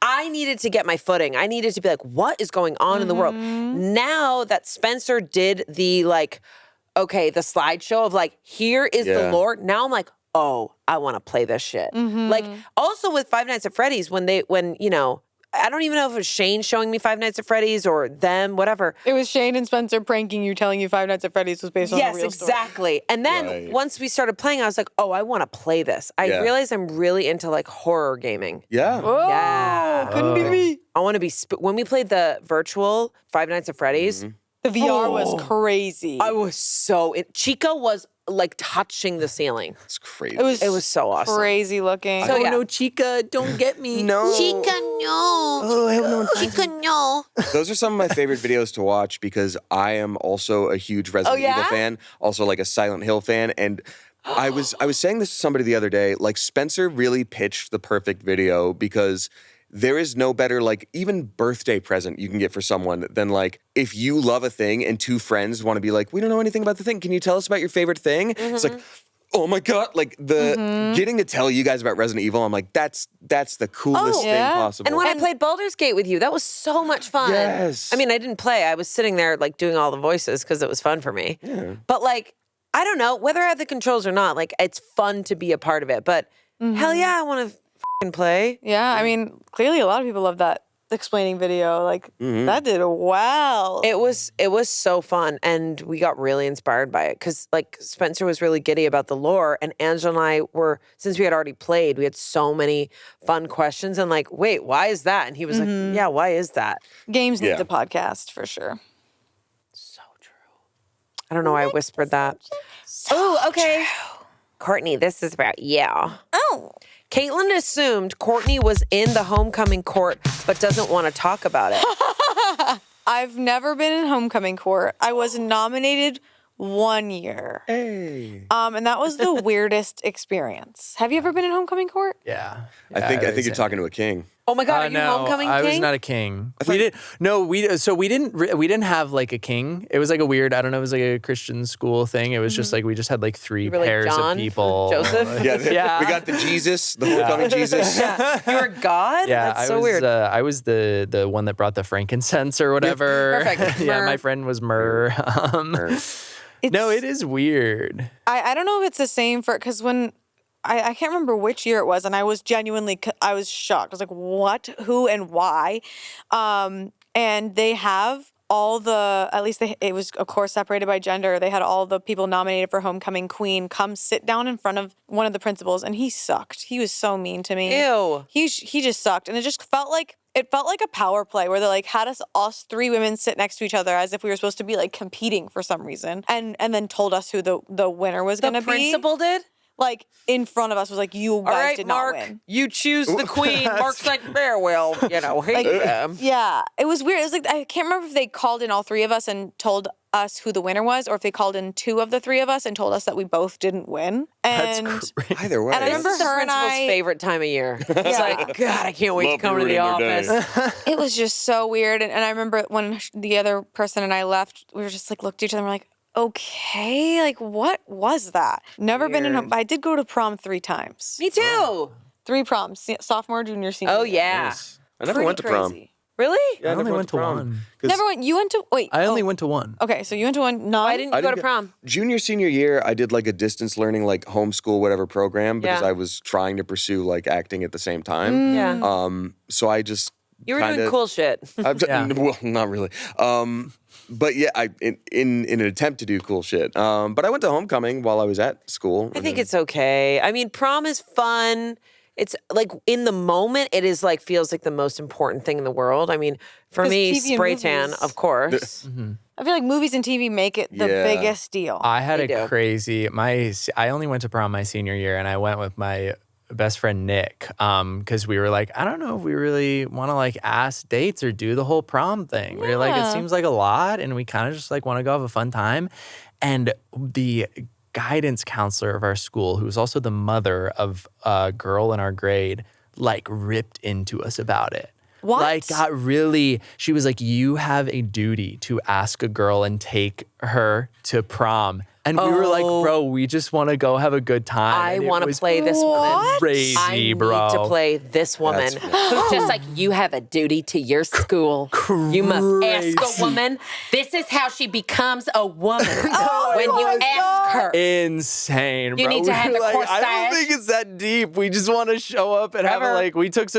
I needed to get my footing. I needed to be like, what is going on in the world? Now that Spencer did the the slideshow of like, here is the Yeah. lore. Now I'm like, oh, I want to play this shit. Like also with Five Nights at Freddy's, when you know, I don't even know if it was Shane showing me Five Nights at Freddy's or them, whatever. It was Shane and Spencer pranking you, telling you Five Nights at Freddy's was based on a Yes, real story. exactly. And then once we started playing, I was like, oh, I want to play this. I realized I'm really into like horror gaming. Yeah. Oh, Yeah. couldn't be me. I want to be, when we played the virtual Five Nights at Freddy's, The VR was crazy. I was so, Chica was like touching the ceiling. It's crazy. It was so awesome. crazy looking. So, yeah. no, Chica, don't get me. No. Chica, no. Oh, I hope no one finds Chica, no. Those are some of my favorite videos to watch because I am also a huge Resident Evil fan, also like a Silent Hill fan, and I was saying this to somebody the other day, like Spencer really pitched the perfect video because there is no better, like, even birthday present you can get for someone than, like, if you love a thing and two friends want to be like, we don't know anything about the thing. Can you tell us about your favorite thing? It's like, oh my God, like getting to tell you guys about Resident Evil, I'm like, that's the coolest thing possible. And when I played Baldur's Gate with you, that was so much fun. Yes. I mean, I didn't play. I was sitting there, like, doing all the voices because it was fun for me. Yeah. But, like, I don't know, whether I have the controls or not, like, it's fun to be a part of it. But hell yeah, I want to play. Yeah, I mean, clearly a lot of people love that explaining video. Like, that did well. It was so fun, and we got really inspired by it because, like, Spencer was really giddy about the lore, and Angela and I were, since we had already played, we had so many fun questions, and like, wait, why is that? And he was like, yeah, why is that? Games needs a podcast for sure. So true. I don't know why I whispered that. Oh, okay. Courtney, this is about you. Oh. Caitlin assumed Courtney was in the homecoming court, but doesn't want to talk about it. I've never been in homecoming court. I was nominated 1 year. Hey. And that was the weirdest experience. Have you ever been in homecoming court? Yeah. I think you're talking to a king. Oh my God, are you homecoming king? I was not a king. We didn't have like a king. It was like a weird, I don't know, it was like a Christian school thing. It was just like, we just had like three were like pairs John? of people. Joseph? Yeah, we got the Jesus, the homecoming Jesus. You were God? Yeah, That's so weird. I was the one that brought the frankincense or whatever. Perfect. Yeah, Myrrh. my friend was Myrrh. No, it is weird. I don't know if it's the same for, because when, I can't remember which year it was, and I was genuinely, I was shocked. I was like, what, who, and why? And they have all the, at least it was, of course, separated by gender. They had all the people nominated for homecoming queen come sit down in front of one of the principals, and he sucked. He was so mean to me. Ew. He just sucked, and it just felt like a power play where they like had us three women sit next to each other as if we were supposed to be like competing for some reason, and then told us who the winner was going to be. The principal did? Like in front of us was like, you guys All right, did Mark, not win. you choose the queen. Mark's like, very well, hate them. Yeah, it was weird. It was like, I can't remember if they called in all three of us and told us who the winner was, or if they called in two of the three of us and told us that we both didn't win. And That's crazy. Either way. And I remember This is the her and principal's I- favorite time of year. It's like, God, I can't wait Love to come to the ruining their day. office. it was just so weird. And I remember when the other person and I left, we were just like, looked at each other and we're like, okay, like what was that? Never been in, I did go to prom 3 times. Me too. 3 proms, sophomore, junior, senior. Oh, year. yeah. Nice. I never Pretty went to prom. crazy. Really? Yeah, I only went to prom. one. 'Cause Never went, you went to, wait. I only went to one. Okay, so you went to one, no. Why didn't you I go didn't to prom? Junior, senior year, I did like a distance learning, like homeschool, whatever program, because Yeah. I was trying to pursue like acting at the same time. Yeah. So I just You were kinda, doing cool shit. Well, not really. But yeah, in an attempt to do cool shit. But I went to homecoming while I was at school. I think it's okay. I mean, prom is fun. It's like in the moment, it is like feels like the most important thing in the world. I mean, for 'Cause me, TV and spray tan, movies. of course. I feel like movies and TV make it the Yeah. biggest deal. I had They a do. crazy, I only went to prom my senior year, and I went with my best friend Nick, because we were like, I don't know if we really want to like ask dates or do the whole prom thing. We were like, it Yeah. seems like a lot, and we kind of just like want to go have a fun time. And the guidance counselor of our school, who was also the mother of a girl in our grade, like ripped into us about it. What? Like got really, she was like, you have a duty to ask a girl and take her to prom. And we were like, bro, we just want to go have a good time. I And it want to was play this woman. Crazy, I bro. need to play this woman who's just like, you have a duty to your school. You must ask a woman. This is how she becomes a woman. When you ask her. Insane, bro. You need to have the corsage. I don't think it's that deep. We just want to show up and have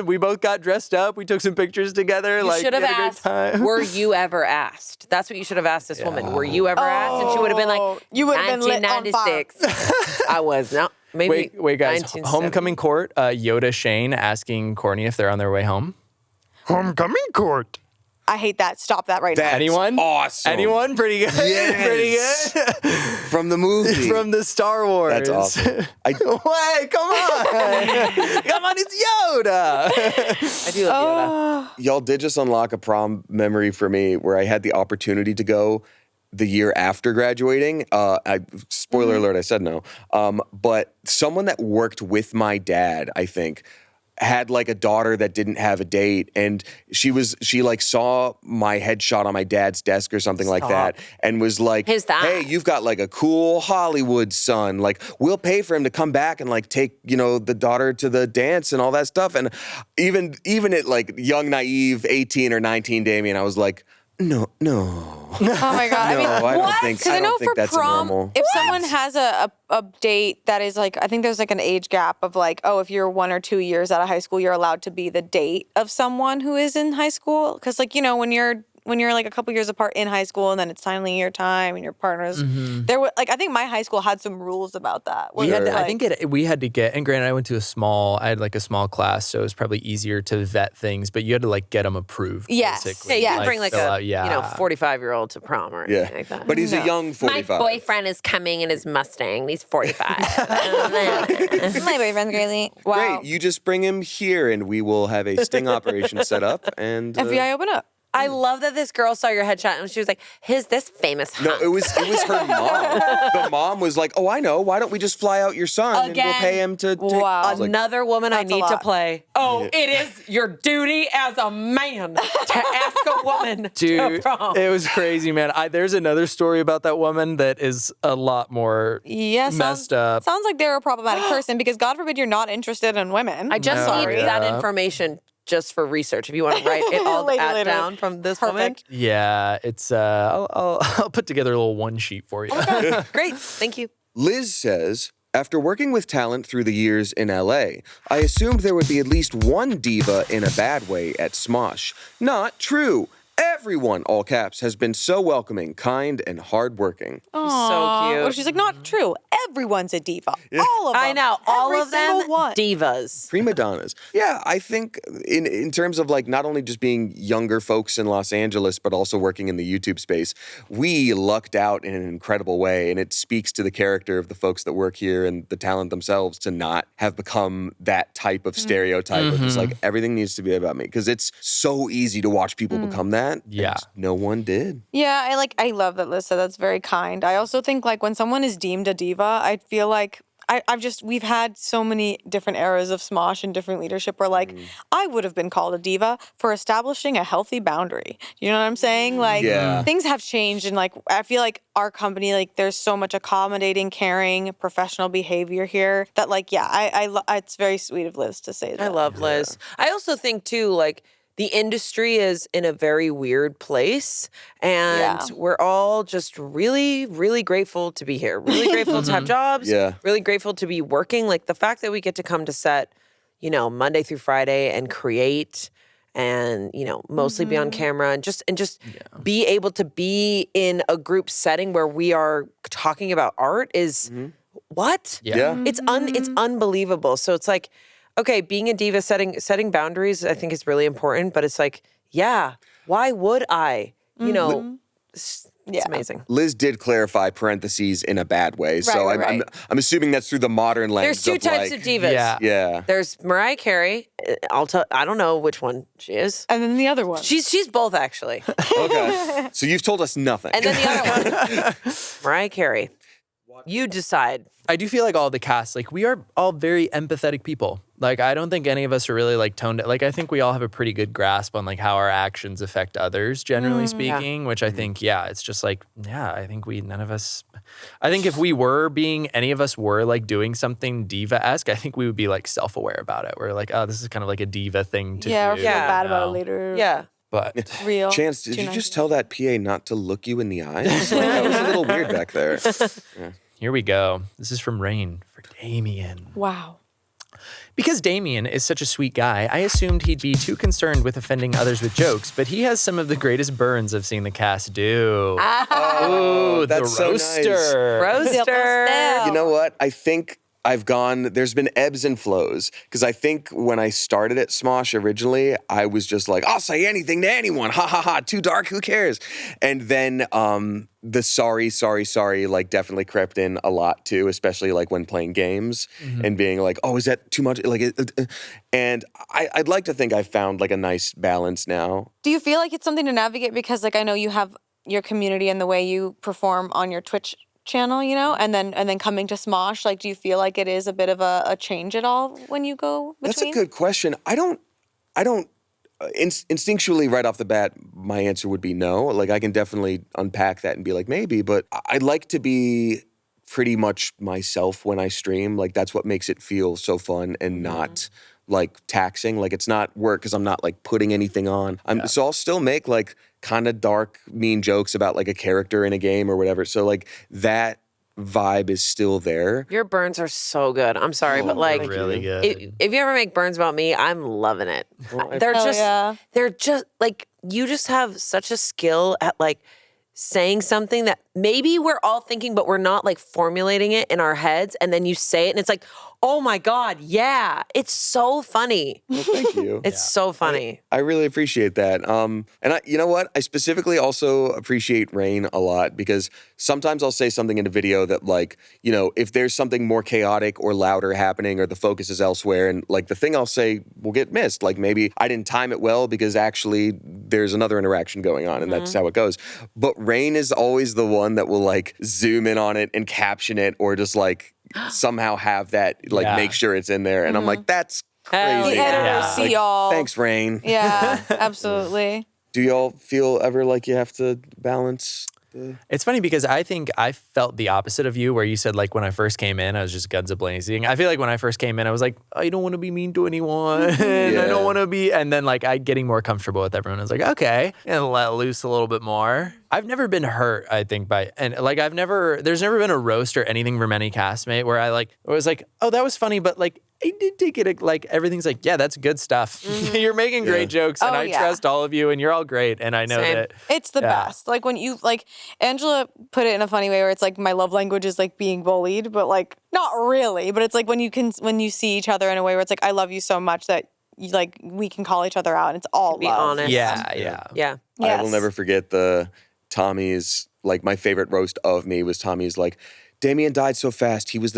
we both got dressed up. We took some pictures together. You should have asked, were you ever asked? That's what you should have asked this woman. Were you ever asked? And she would have been like, you would have been lit on fire. 1996. I was. No, maybe. Wait, guys. 1970. Homecoming court, Yoda Shane asking Courtney if they're on their way home. Homecoming court. I hate that. Stop that right now. Anyone? Awesome. Anyone? Pretty good? Yes. Pretty good? From the movie. From the Star Wars. That's awesome. Wait, come on. Come on, it's Yoda. I do love Yoda. Y'all did just unlock a prom memory for me where I had the opportunity to go the year after graduating. Spoiler alert, I said no. But someone that worked with my dad, I think, had like a daughter that didn't have a date, and she like saw my headshot on my dad's desk or something like that, and was like, "Hey, you've got like a cool Hollywood son. Like, we'll pay for him to come back and like take the daughter to the dance and all that stuff." And even at like young, naive 18 or 19 Damien, I was like, No. Oh my God. I mean, I don't think, Because I know for that's prom, normal. if someone has a date that is like, I think there's like an age gap of like, oh, if you're 1 or 2 years out of high school, you're allowed to be the date of someone who is in high school. Because like, when you're like a couple years apart in high school and then it's finally your time and your partner's there were like, I think my high school had some rules about that. We had to get, and granted, I had like a small class, so it was probably easier to vet things, but you had to like get them approved. Yes. Basically. Yeah, you can bring like fill a out, 45-year-old to prom or anything like that. But he's a young 45. My boyfriend is coming in his Mustang. He's 45. My boyfriend's crazy. Wow. Great, you just bring him here and we will have a sting operation set up and FBI open up. I love that this girl saw your headshot and she was like, "Who's this famous hunk?" No, it was her mom. The mom was like, "Oh, I know. Why don't we just fly out your son and we'll pay him to take..." Wow. I was like, Another woman I need to play. Oh, it is your duty as a man to ask a woman to prom. It was crazy, man. There's another story about that woman that is a lot more messed up. Sounds like they're a problematic person because God forbid you're not interested in women. I just need that information just for research. If you want to write it all later. down from this woman. Yeah, it's I'll put together a little one sheet for you. Great, thank you. Liz says, after working with talent through the years in LA, I assumed there would be at least one diva in a bad way at Smosh. Not true. Everyone, all caps, has been so welcoming, kind, and hardworking. Aww. So cute. Well, she's like, not true. Everyone's a diva. All of them. I know. All Every of them single one. divas. Prima donnas. Yeah, I think in terms of like not only just being younger folks in Los Angeles, but also working in the YouTube space, we lucked out in an incredible way. And it speaks to the character of the folks that work here and the talent themselves to not have become that type of stereotype of just like everything needs to be about me. Because it's so easy to watch people become that. Yeah. And no one did. Yeah, I love that Liz said that's very kind. I also think like when someone is deemed a diva, I feel like we've had so many different eras of Smosh and different leadership where like I would have been called a diva for establishing a healthy boundary. You know what I'm saying? Like things have changed and like I feel like our company, like there's so much accommodating, caring, professional behavior here that like, it's very sweet of Liz to say that. I love Liz. I also think too, like, the industry is in a very weird place, and we're all just really, really grateful to be here. Really grateful to have jobs. Yeah. Really grateful to be working. Like the fact that we get to come to set, Monday through Friday and create, and mostly be on camera, and just be able to be in a group setting where we are talking about art is what? Yeah. It's unbelievable. So it's like, okay, being a diva, setting boundaries, I think is really important. But it's like, why would I? It's amazing. Liz did clarify parentheses in a bad way, so right. I'm assuming that's through the modern lens. There's two types of divas. Yeah. There's Mariah Carey. I don't know which one she is. And then the other one. She's both actually. Okay. So you've told us nothing. And then the other one, Mariah Carey. You decide. I do feel like all the cast, like we are all very empathetic people. Like I don't think any of us are really like toned. Like I think we all have a pretty good grasp on like how our actions affect others, generally speaking. Which I think, it's just like, I think none of us. I think if any of us were like doing something diva-esque, I think we would be like self-aware about it. We're like, oh, this is kind of like a diva thing to do. Or feel bad about it later. Yeah. But Real. Chance, did you just tell that PA not to look you in the eyes? Like, that was a little weird back there. here we go. This is from Rain for Damien. Wow. Because Damien is such a sweet guy, I assumed he'd be too concerned with offending others with jokes, but he has some of the greatest burns I've seen the cast do. Ooh, that's the so nice. Roaster. You know what? I think there's been ebbs and flows. Because I think when I started at Smosh originally, I was just like, I'll say anything to anyone. Ha ha ha, too dark, who cares? And then the sorry, like definitely crept in a lot too, especially like when playing games and being like, oh, is that too much? And I'd like to think I've found like a nice balance now. Do you feel like it's something to navigate? Because like I know you have your community and the way you perform on your Twitch channel, and then coming to Smosh, like do you feel like it is a bit of a change at all when you go between? That's a good question. I don't instinctually right off the bat, my answer would be no. Like I can definitely unpack that and be like maybe, but I'd like to be pretty much myself when I stream. Like that's what makes it feel so fun and not like taxing. Like it's not work because I'm not like putting anything on. So I'll still make like kind of dark, mean jokes about like a character in a game or whatever. So like that vibe is still there. Your burns are so good. I'm sorry, but like, really good. if you ever make burns about me, I'm loving it. Well, They're just like, you just have such a skill at like saying something that maybe we're all thinking, but we're not like formulating it in our heads. And then you say it and it's like, oh my God, yeah. It's so funny. Well, thank you. It's so funny. I really appreciate that. And you know what? I specifically also appreciate Rain a lot because sometimes I'll say something in a video that like, if there's something more chaotic or louder happening or the focus is elsewhere and like the thing I'll say will get missed. Like maybe I didn't time it well because actually there's another interaction going on and that's how it goes. But Rain is always the one that will like zoom in on it and caption it or just like somehow have that like make sure it's in there. And I'm like, that's crazy. The editors see y'all. Thanks, Rain. Yeah, absolutely. Do y'all feel ever like you have to balance? It's funny because I think I felt the opposite of you where you said like when I first came in, I was just guns a-blazing. I feel like when I first came in, I was like, I don't want to be mean to anyone. I don't want to be. And then like I getting more comfortable with everyone. I was like, okay. And let loose a little bit more. I've never been hurt, I think, and like there's never been a roast or anything from any castmate where I was like, oh, that was funny, but like, I did take it, like, everything's like, yeah, that's good stuff. You're making great jokes, and I trust all of you, and you're all great, and I know that. It's the best. Like, when you, like, Angela put it in a funny way where it's like, my love language is, like, being bullied, but, like, not really. But it's like when you see each other in a way where it's like, I love you so much that, like, we can call each other out, and it's all be love. honest. Yeah. Yes. I will never forget Tommy's, like, my favorite roast of me was Tommy's, like, Damien died so fast. He was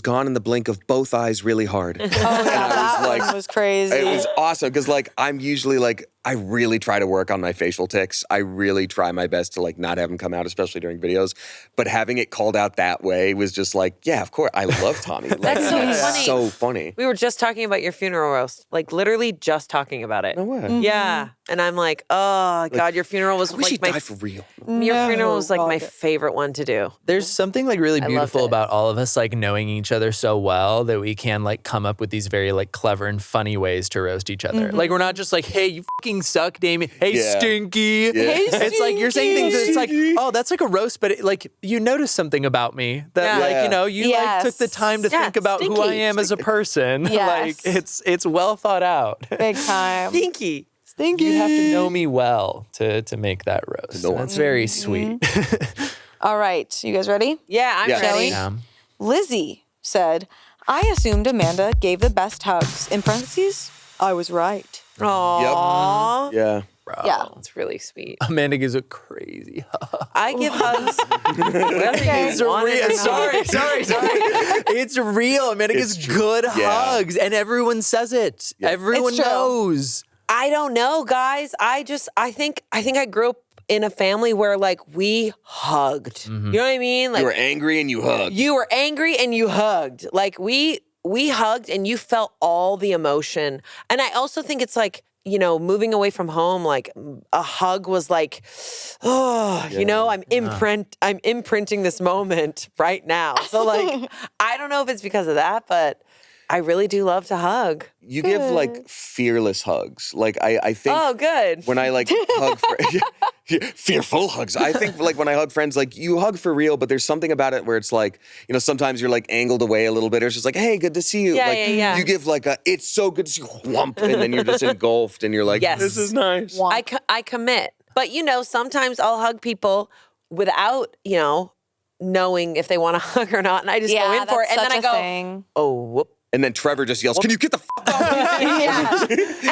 gone in the blink of both eyes really hard. Oh, yeah, that one was crazy. It was awesome because like I'm usually like I really try to work on my facial tics. I really try my best to like not have them come out, especially during videos. But having it called out that way was just like, yeah, of course. I love Tommy. Like, That's so he's funny. so funny. We were just talking about your funeral roast, like literally just talking about it. No way. Yeah, and I'm like, oh God, your funeral was I wish like he my died for real. Your funeral was like my favorite one to do. There's something like really beautiful it. about all of us like knowing each other so well that we can like come up with these very like clever and funny ways to roast each other. Like we're not just like, hey, you fucking suck, Damien. Hey, Stinky. Yeah. Hey, It's like you're saying things that it's like, oh, that's like a roast, but it, like you notice something about me that like, you know, you like took the time to think about who I am as a person. Yes. Like it's well thought out. Big time. Stinky. You have to know me well to make that roast. And that's very sweet. All right, you guys ready? Yeah, I'm ready. Yeah. Lizzie said, I assumed Amanda gave the best hugs. In parentheses, I was right. Aww. Yeah. Yeah. It's really sweet. Amanda gives a crazy hug. I give hugs. It's real. Sorry. It's real. Amanda gives good hugs, and everyone says it. Everyone It's true. knows. I don't know, guys. I think I grew up in a family where like we hugged. You know what I mean? Like You were angry and you hugged. you were angry and you hugged. Like we hugged and you felt all the emotion. And I also think it's like, you know, moving away from home, like a hug was like, oh, you know, I'm imprinting this moment right now. So like, I don't know if it's because of that, but I really do love to hug. You give like fearless hugs. Like I think Oh, good. when I like hug fearful hugs. I think like when I hug friends, like you hug for real, but there's something about it where it's like, you know, sometimes you're like angled away a little bit. Or it's just like, hey, good to see you. Yeah, like yeah. you give like a it's so good to see you whump, and then you're just engulfed and you're like, Yes. this is nice. I commit. But, you know, sometimes I'll hug people without, you know, knowing if they want to hug or not. And I just go in for it. And then I go, oh, whoop. And then Trevor just yells, can you get the f off me? Yeah.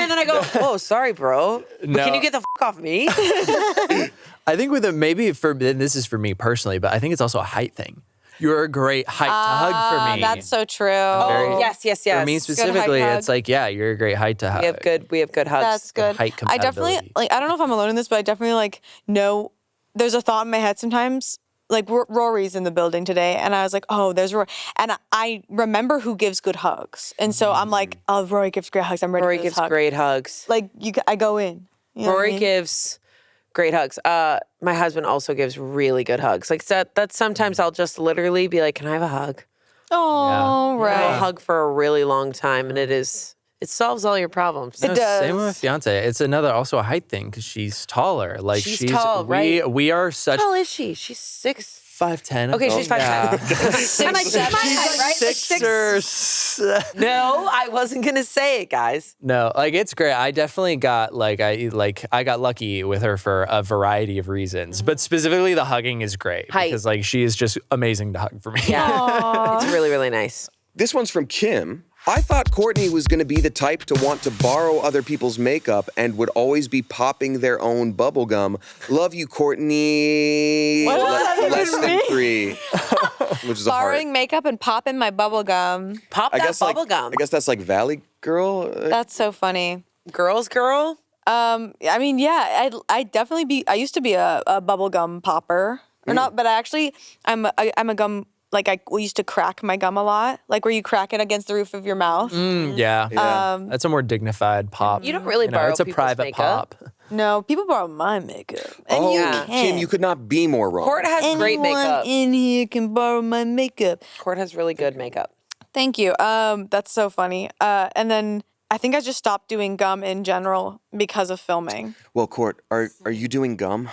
And then I go, oh, sorry, bro. But No. can you get the f off me? I think with it, maybe and this is for me personally, but I think it's also a height thing. You're a great height to hug for me. That's so true. Very- yes. For me specifically, hug. it's like, yeah, you're a great height to hug. We have good hugs. That's good. height I definitely compatibility. like. I don't know if I'm alone in this, but I definitely like know. There's a thought in my head sometimes. Like Rory's in the building today, and I was like, "Oh, there's Rory," and I remember who gives good hugs, and so I'm like, "Oh, Rory gives great hugs. I'm ready Rory for this gives hug." great hugs. Like I go in. You know what I Rory mean? gives great hugs. My husband also gives really good hugs. Like that sometimes I'll just literally be like, can I have a hug? Oh, And right. I'll hug for a really long time, and it solves all your problems. No, Same with my does. fiance. It's also a height thing because she's taller. Like She's tall, right? We are such How tall is she? She's 6'. 5'10". Okay, she's 5'10". I'm like, she's my height, right? Like Six or No, I wasn't gonna say it, guys. no, like it's great. I definitely got I got lucky with her for a variety of reasons, but specifically the hugging is great Height. because like she is just amazing to hug for me. Yeah, it's really, really nice. This one's from Kim. I thought Courtney was going to be the type to want to borrow other people's makeup and would always be popping their own bubble gum. Love you, Courtney. What does that Less even than mean? 3, which is a heart. Borrowing makeup and popping my bubble gum. Pop I that guess bubble like gum. I guess that's like Valley Girl. That's so funny. Girls, girl. I mean, yeah, I used to be a bubble gum popper, or not, but I'm a gum. Like we used to crack my gum a lot, like where you crack it against the roof of your mouth. Yeah. That's a more dignified pop. You don't really borrow It's a people's private makeup. pop. No, people borrow my makeup, and Oh, you yeah. can. Kim, you could not be more wrong. Court has great Anyone makeup. in here can borrow my makeup. Court has really good makeup. Thank you. That's so funny. And then I think I just stopped doing gum in general because of filming. Well, Court, are you doing gum?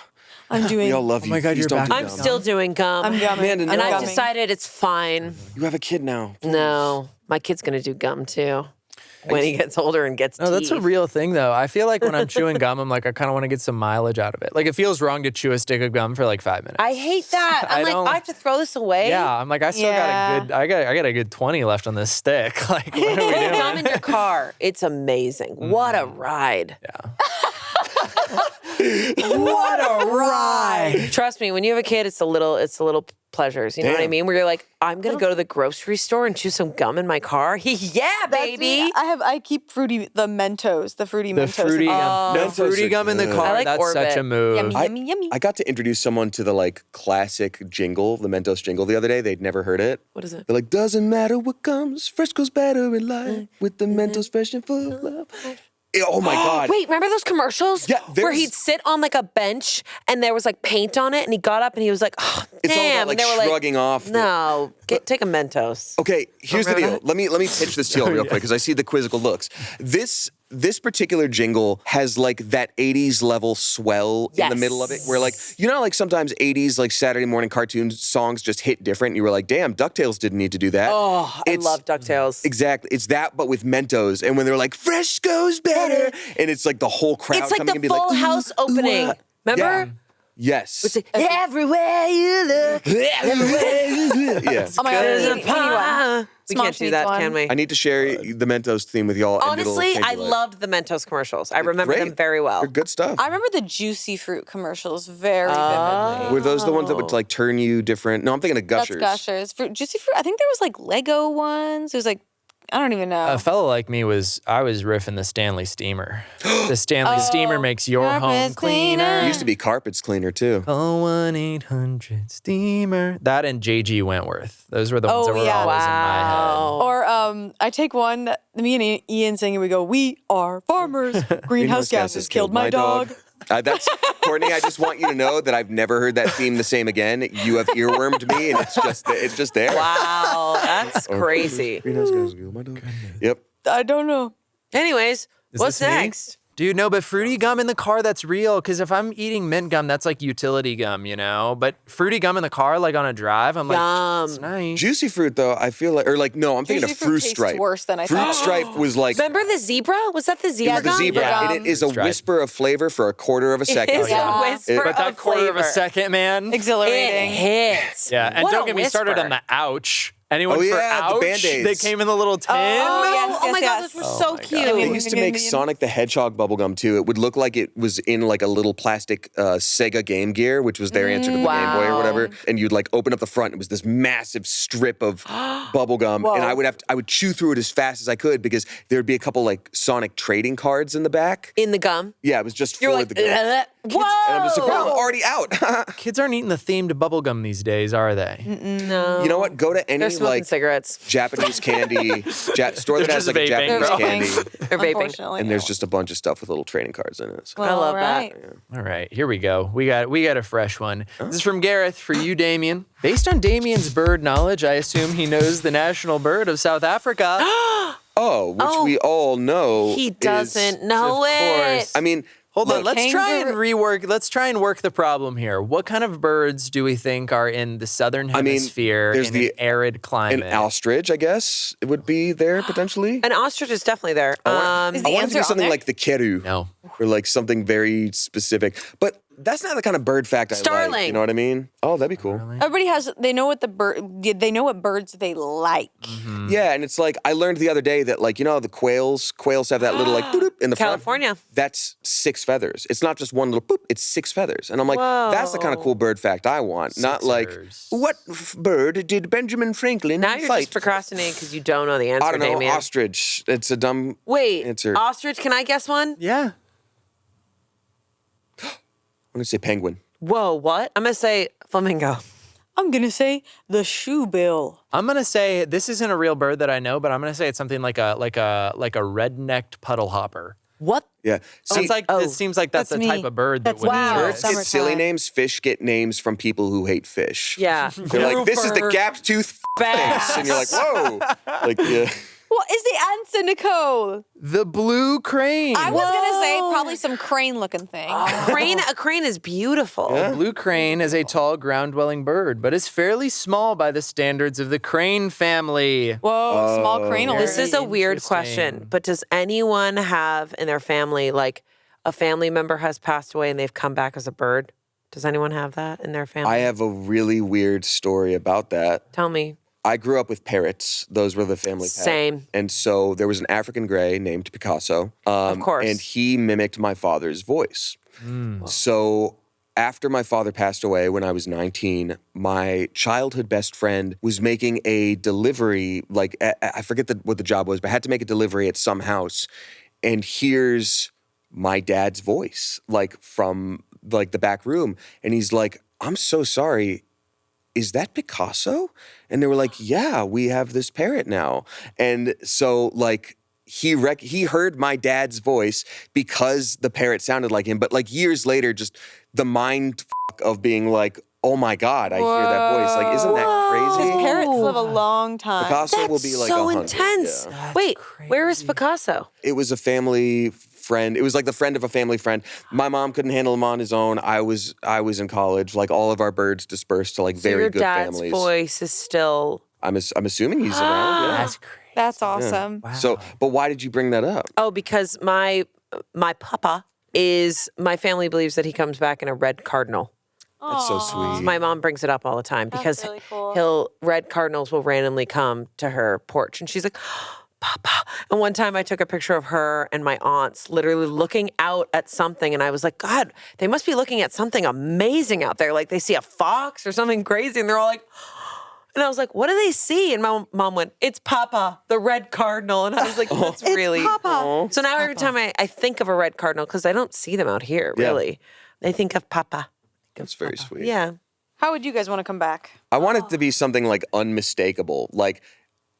I'm doing. We all love you. my God, Please you're don't back. do I'm gum. still doing gum. I'm gumming. Amanda, and no. I've gumming. decided it's fine. You have a kid now. No, my kid's gonna do gum too when he gets older and gets No, that's a teeth. real thing though. I feel like when I'm chewing gum, I'm like, I kind of want to get some mileage out of it. Like it feels wrong to chew a stick of gum for like 5 minutes. I hate that. I'm I like, don't- I have to throw this away. Yeah, I'm like, I still Yeah. got I got a good 20 left on this stick. Like, what are we Put doing? gum in your car. It's amazing. What a ride. Yeah. What a ride. Trust me, when you have a kid, it's the little pleasures. You know what I Damn. mean? Where you're like, I'm gonna go to the grocery store and chew some gum in my car. Yeah, baby. I keep fruity Mentos, the fruity The Mentos. fruity gum, Mentos the fruity are gum in the good. car. I like that's such Orbit. a move. Yummy, I- yummy, yummy. I got to introduce someone to the like classic jingle, the Mentos jingle the other day. They'd never heard it. What is it? They're like, doesn't matter what comes, fresh goes better in life with the Mentos fresh and full of love. Oh my God. Wait, remember those commercials? Yeah, where there's- he'd sit on like a bench and there was like paint on it, and he got up and he was like, "Oh, It's all damn!" about like and they were shrugging off. the- "No, take a Mentos." Okay, here's the Remember deal. Let me pitch this to you all real quick because I see the quizzical looks. This particular jingle has like that 80s level swell in the middle of it where like, you know how, like sometimes 80s like Saturday morning cartoon songs just hit different. You were like, damn, DuckTales didn't need to do that. Oh, I love DuckTales. Exactly. It's that, but with Mentos. And when they're like, fresh goes better. And it's like the whole crowd It's like coming the and be Full like, House "Ooh, opening. ooh, Remember? Yes. It's like, everywhere you look. Yeah. Oh my God, There's a anyone. pie. We Smosh can't do needs that, one. can we? I need to share the Mentos theme with y'all. and it'll Honestly, change I your life. loved the Mentos commercials. I remember Great. them very well. They're good stuff. I remember the juicy fruit commercials very vividly. Were those the ones that would like turn you different? No, I'm thinking of That's Gushers. Gushers. Juicy fruit. I think there was like Lego ones. It was like I don't even know. A fellow like me was riffing the Stanley Steamer. The Stanley Steamer makes your home Carpets cleaner. It used to be carpets cleaner too. Call 1-800-STEAMER. That and J.G. Wentworth. Those were the ones Oh, that were yeah. always in my head. Or I take one that me and Ian sing and we go, we are farmers. Greenhouse gases killed my dog. That's Courtney. I just want you to know that I've never heard that theme the same again. You have earwormed me, and it's just there. Wow, that's crazy. Greenhouse gases killed my dog. Yep. I don't know. Anyways, what's this me? next? Dude, no, but fruity gum in the car, that's real. Because if I'm eating mint gum, that's like utility gum, you know? But fruity gum in the car, like on a drive, I'm like, it's nice. Juicy fruit, though, I feel like, no, I'm thinking Juicy of fruit fruit tastes stripe. worse than I Fruit thought. stripe was like. Remember the zebra? Was that the It zebra was the gum? zebra, Yeah. and it is a Stripe. whisper of flavor for a quarter of a second. It's Yeah. a whisper But that of quarter of a flavor. second, man. It Exhilarating. hits. Yeah, and What don't a get me started whisper. on the ouch. Anyone Oh, for yeah, the ouch? Band-Aids. They came in the little tin. yes, Oh my God, yes. those were so my God. cute. They used to make Sonic the Hedgehog bubblegum too. It would look like it was in like a little plastic Sega Game Gear, which was their answer to the Game Boy or Wow. whatever. And you'd like open up the front. It was this massive strip of bubblegum. Whoa. And I would chew through it as fast as I could because there would be a couple like Sonic trading cards in the back. In the gum. Yeah, it was just You're for like, the gum. whoa. And I'm just like, bro, I'm already out. Kids aren't eating the themed bubblegum these days, are they? No. You know what? Go to any They're smoking like cigarettes. Japanese candy store that They're has just like a vaping. Japanese They're candy. vaping. They're vaping. Unfortunately. And there's just a bunch of stuff with little trading cards in it. So. I love right. that. All right, here we go. We got a fresh one. This is from Gareth for you, Damien. Based on Damien's bird knowledge, I assume he knows the national bird of South Africa. Oh, which we all know. He is- doesn't know of it. course. I mean, Hold on, look, let's try and kangaroo- Let's try and work the problem here. What kind of birds do we think are in the southern mean, hemisphere there's in the- an arid an climate? ostrich, I guess, it would be there potentially. An ostrich is definitely there. Is I the want it to answer be on something there? like the keru. No. Or like something very specific. But that's not the kind of bird fact I like. Starling. You know what I mean? Oh, that'd be cool. Everybody has. They know what they know what birds they like. Yeah, and it's like I learned the other day that like you know the quails have that little like boop in the front. California. That's 6 feathers. It's not just one little boop. It's 6 feathers. And I'm like, that's the kind of cool bird fact I want. Not like Sixers. what bird did Benjamin Franklin Now you're fight? just procrastinating because you don't know the answer, I don't know. Damien. Ostrich. It's a dumb Wait, answer. ostrich, can I guess one? Yeah. I'm gonna say penguin. Whoa, what? I'm going to say flamingo. I'm gonna say the shoebill. I'm gonna say this isn't a real bird that I know, but I'm gonna say it's something like a red-necked puddle hopper. What? Yeah. See, It's like it seems like that's That's the type me. of bird that That's would me. Wow. birds get silly Summertime. names. Fish get names from people who hate fish. Yeah. They're like, this is the Grouper. gap tooth Bass. face. And you're like, whoa. Like, yeah. What is the answer, Nicole? The blue crane. I was gonna say probably some crane-looking thing. A crane is beautiful. The blue crane is a tall ground-dwelling bird, but is fairly small by the standards of the crane family. Whoa, small crane alert. This is a weird Interesting. question, but does anyone have in their family, like a family member has passed away and they've come back as a bird? Does anyone have that in their family? I have a really weird story about that. Tell me. I grew up with parrots. Those were the family pet. Same. And so there was an African gray named Picasso. Of course. And he mimicked my father's voice. So after my father passed away when I was 19, my childhood best friend was making a delivery, like, I forget what the job was, but had to make a delivery at some house and hears my dad's voice, like, from, like, the back room. And he's like, I'm so sorry. Is that Picasso? And they were like, yeah, we have this parrot now. And so like he heard my dad's voice because the parrot sounded like him. But like years later, just the mind of being like, oh my God, I hear that voice. Like, isn't that crazy? Because parrots live a long time. Picasso will be like so 100. intense. Yeah. Wait, where is Picasso? It was a family friend. It was like the friend of a family friend. My mom couldn't handle him on his own. I was in college. Like all of our birds dispersed to like very Your good dad's families. voice is still. I'm assuming he's around. Yeah. That's crazy. That's awesome. So, but why did you bring that up? Oh, because my papa is. My family believes that he comes back in a red cardinal. That's so sweet. My mom brings it up all the time because really cool. red cardinals will randomly come to her porch, and she's like, Papa. And one time I took a picture of her and my aunts literally looking out at something, and I was like, God, they must be looking at something amazing out there. Like they see a fox or something crazy, and they're all like, And I was like, what do they see? And my mom went, it's Papa, the red cardinal. And I was like, that's really. Papa. So now every time I think of a red cardinal, because I don't see them out here, really, I think of Papa. That's very sweet. Yeah. How would you guys want to come back? I want it to be something like unmistakable. Like,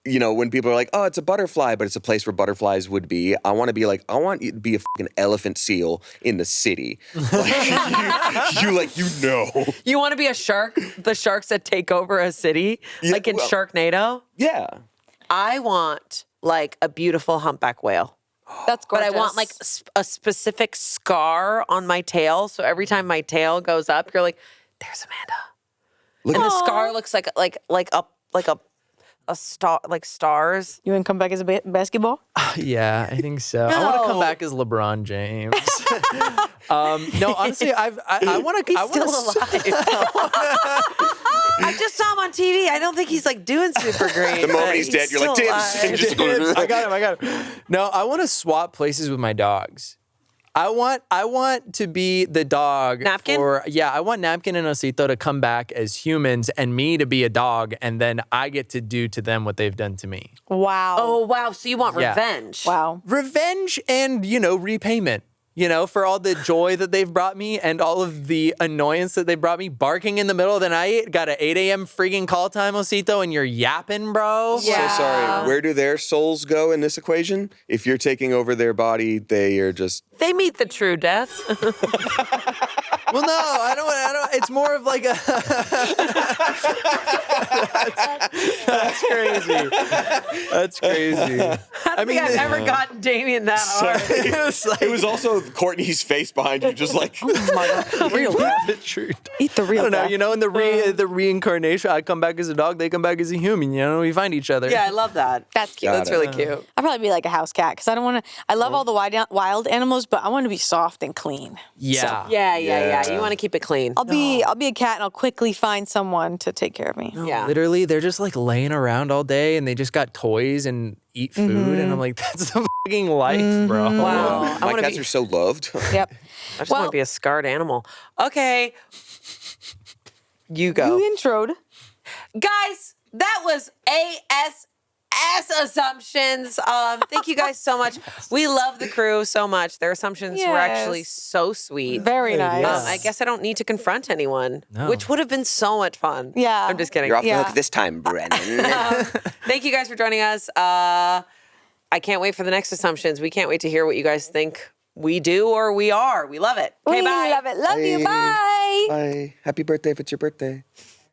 you know, when people are like, oh, it's a butterfly, but it's a place where butterflies would be. I want to be like, I want you to be a fucking elephant seal in the city. Like, you know. You want to be a shark? The sharks that take over a city? Yeah, Like in well- Sharknado? Yeah. I want like a beautiful humpback whale. That's But gorgeous. I want like a specific scar on my tail. So every time my tail goes up, you're like, there's Amanda. Look And at the scar looks like a star, like stars. You want to come back as a basketball? Yeah, I think so. I want to come No. back as LeBron James. No, honestly, I want to. He's I still alive. I just saw him on TV. I don't think he's like doing super great. the moment but he's dead, you're like, still Dibs. alive. And just I got him. No, I want to swap places with my dogs. I want to be the dog. Napkin? I want Napkin and Osito to come back as humans and me to be a dog, and then I get to do to them what they've done to me. Wow. Oh, wow. So you want Yeah. revenge. Wow. Revenge and, repayment. For all the joy that they've brought me and all of the annoyance that they brought me. Barking in the middle of the night, got an 8 a.m. freaking call time, Osito, and you're yapping, bro. Yeah. So sorry. Where do their souls go in this equation? If you're taking over their body, they are just. They meet the true death. Well, no, I don't. It's more of like a. That's crazy. That's crazy. I mean, I've never gotten Damien that hard. It was also Courtney's face behind you, just like. Real the truth. Eat the real I don't know. death. In the reincarnation, I come back as a dog. They come back as a human. We find each other. Yeah, I love that. That's cute. Got That's it. really cute. I'd probably be like a house cat because I don't want to. I love all the wild animals, but I want to be soft and clean. Yeah. Yeah. You want to keep it clean. I'll be a cat and I'll quickly find someone to take care of me. Yeah. Literally, they're just like laying around all day and they just got toys and eat food. And I'm like, that's the fucking life, bro. Wow. I My want to cats be. are so loved. Yep. I just want to be a scarred animal. Okay. You go. You introed. Guys, that was ASS Assumptions. Thank you guys so much. We love the crew so much. Their assumptions were actually Yes. so sweet. Very nice. I guess I don't need to confront anyone, No. which would have been so much fun. Yeah. I'm just kidding. You're off the Yeah. hook this time, Brennan. Thank you guys for joining us. I can't wait for the next assumptions. We can't wait to hear what you guys think we do or we are. We love it. Okay, We bye. love it. Love you. Bye. Bye. Happy birthday if it's your birthday.